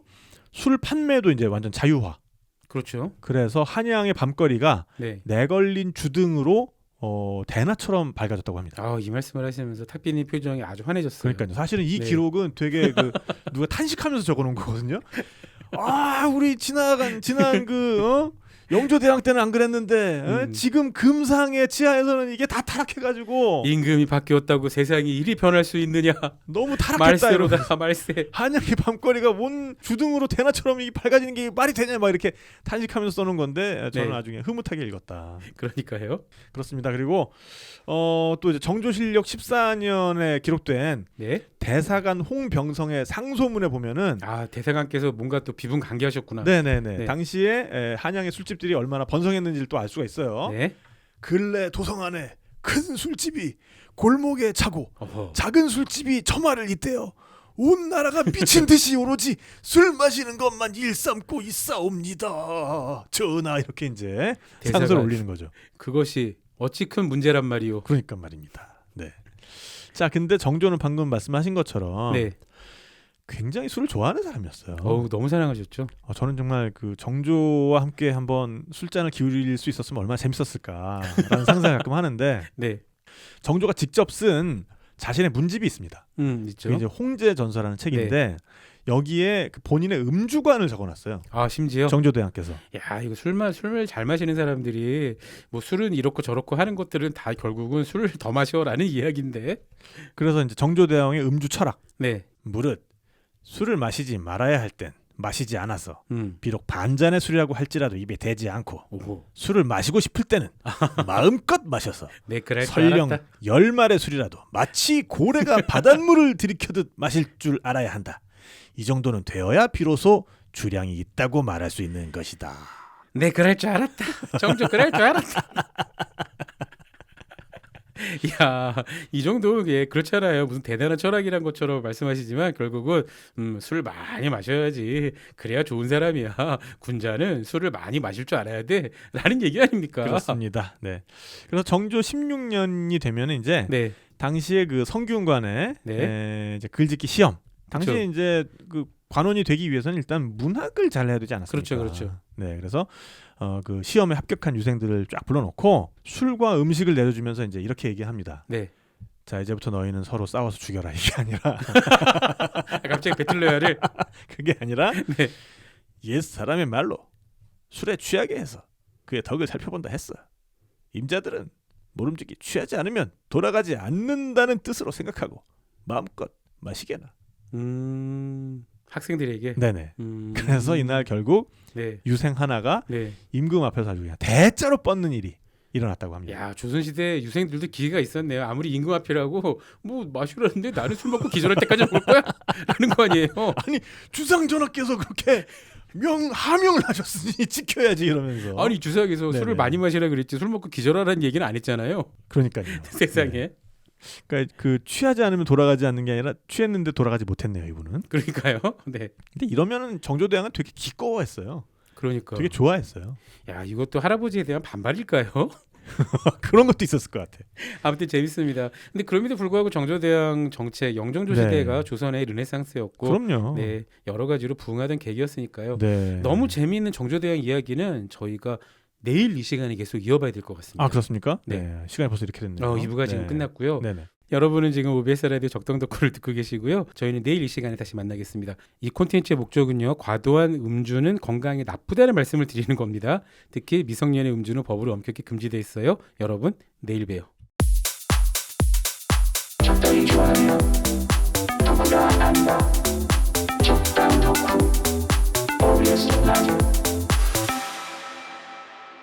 술 판매도 이제 완전 자유화. 그렇죠. 그래서 한양의 밤거리가 네. 내걸린 주등으로 대낮처럼 밝아졌다고 합니다. 이 말씀을 하시면서 탁빈이 표정이 아주 환해졌어요. 그러니까요. 사실은 이 네. 기록은 되게 누가 탄식하면서 적어놓은 거거든요. 우리 지난 그 영조대왕 때는 안 그랬는데 지금 금상의 지하에서는 이게 다 타락해가지고 임금이 바뀌었다고 세상이 이리 변할 수 있느냐? 너무 타락했다. 말세로다 말세. 한양의 밤거리가 뭔 주등으로 대낮처럼 이 밝아지는 게 말이 되냐 막 이렇게 탄식하면서 써놓은 건데 저는 네. 나중에 흐뭇하게 읽었다. 그러니까요. 그렇습니다. 그리고 또 이제 정조실력 14년에 기록된 네. 대사관 홍병성의 상소문에 보면은 대사관께서 뭔가 또 비분 관계하셨구나. 네네네. 네. 당시에 한양의 술집들이 얼마나 번성했는지를 또 알 수가 있어요. 네. 근래 도성안에 큰 술집이 골목에 차고 어허. 작은 술집이 처마를 잇대어 온 나라가 미친 듯이 오로지 술 마시는 것만 일삼고 있사옵니다. 전하 이렇게 이제 대사관. 상소를 올리는 거죠. 그것이 어찌 큰 문제란 말이오. 그러니까 말입니다. 네. 자, 근데 정조는 방금 말씀하신 것처럼 네. 굉장히 술을 좋아하는 사람이었어요. 너무 사랑하셨죠. 저는 정말 그 정조와 함께 한번 술잔을 기울일 수 있었으면 얼마나 재밌었을까라는 상상을 가끔 하는데 네. 정조가 직접 쓴 자신의 문집이 있습니다. 있죠. 그게 이제 홍제전서라는 책인데 여기에 그 본인의 음주관을 적어놨어요. 심지어. 정조대왕께서. 야, 이거 술을 잘 마시는 사람들이 뭐 술은 이렇고 저렇고 하는 것들은 다 결국은 술을 더 마셔라는 이야기인데. 그래서 이제 정조대왕의 음주 철학. 네. 무릇 술을 마시지 말아야 할 땐 마시지 않아서 비록 반잔의 술이라고 할지라도 입에 대지 않고 오호. 술을 마시고 싶을 때는 마음껏 마셔서 네, 그럴 줄 설령 알았다. 10말의 술이라도 마치 고래가 바닷물을 들이켜듯 마실 줄 알아야 한다. 이 정도는 되어야 비로소 주량이 있다고 말할 수 있는 것이다. 네, 그럴 줄 알았다. 정조 그럴 줄 알았다. 야, 이 정도 예 그렇잖아요. 무슨 대단한 철학이란 것처럼 말씀하시지만 결국은 술 많이 마셔야지 그래야 좋은 사람이야. 군자는 술을 많이 마실 줄 알아야 돼라는 얘기 아닙니까? 그렇습니다. 네. 그래서 정조 16년이 되면 이제 네, 당시에 그 성균관의 네. 이제 글짓기 시험. 당시에 그렇죠. 이제 그 관원이 되기 위해서는 일단 문학을 잘해야 되지 않았습니까? 그렇죠. 네, 그래서 그 시험에 합격한 유생들을 쫙 불러놓고 술과 음식을 내려주면서 이제 이렇게 얘기합니다. 네. 자, 이제부터 너희는 서로 싸워서 죽여라. 이게 아니라 갑자기 배틀로얄을 그게 아니라 네. 옛 사람의 말로 술에 취하게 해서 그의 덕을 살펴본다 했어. 임자들은 모름지기 취하지 않으면 돌아가지 않는다는 뜻으로 생각하고 마음껏 마시게나. 학생들에게. 네네. 그래서 이날 결국 네. 유생 하나가 네. 임금 앞에서 아주 그냥 대자로 뻗는 일이 일어났다고 합니다. 야, 조선시대 유생들도 기회가 있었네요. 아무리 임금 앞이라고 뭐 마시라는데 나는 술 먹고 기절할 때까지 먹을 거야? 라는 거 아니에요. 아니 주상 전하께서 그렇게 하명을 하셨으니 지켜야지 이러면서. 아니 주사에서 네네. 술을 많이 마시라 그랬지 술 먹고 기절하라는 얘기는 안 했잖아요. 그러니까요. 세상에. 네. 그러니까 그 취하지 않으면 돌아가지 않는 게 아니라 취했는데 돌아가지 못했네요, 이분은. 그러니까요. 네. 근데 이러면은 정조대왕은 되게 기꺼워했어요. 그러니까. 되게 좋아했어요. 야, 이것도 할아버지에 대한 반발일까요? 그런 것도 있었을 것 같아. 아무튼 재밌습니다. 근데 그럼에도 불구하고 정조대왕 정책, 영정조 시대가 네. 조선의 르네상스였고, 그럼요. 네, 여러 가지로 부흥하던 계기였으니까요. 네. 너무 재미있는 정조대왕 이야기는 저희가 내일 이 시간에 계속 이어봐야 될 것 같습니다. 아 그렇습니까? 네. 네. 시간이 벌써 이렇게 됐네요. 2부가 지금 네. 끝났고요. 네네. 여러분은 지금 OBS 라디오 적당덕후를 듣고 계시고요. 저희는 내일 이 시간에 다시 만나겠습니다. 이 콘텐츠의 목적은요. 과도한 음주는 건강에 나쁘다는 말씀을 드리는 겁니다. 특히 미성년의 음주는 법으로 엄격히 금지되어 있어요. 여러분, 내일 봬요.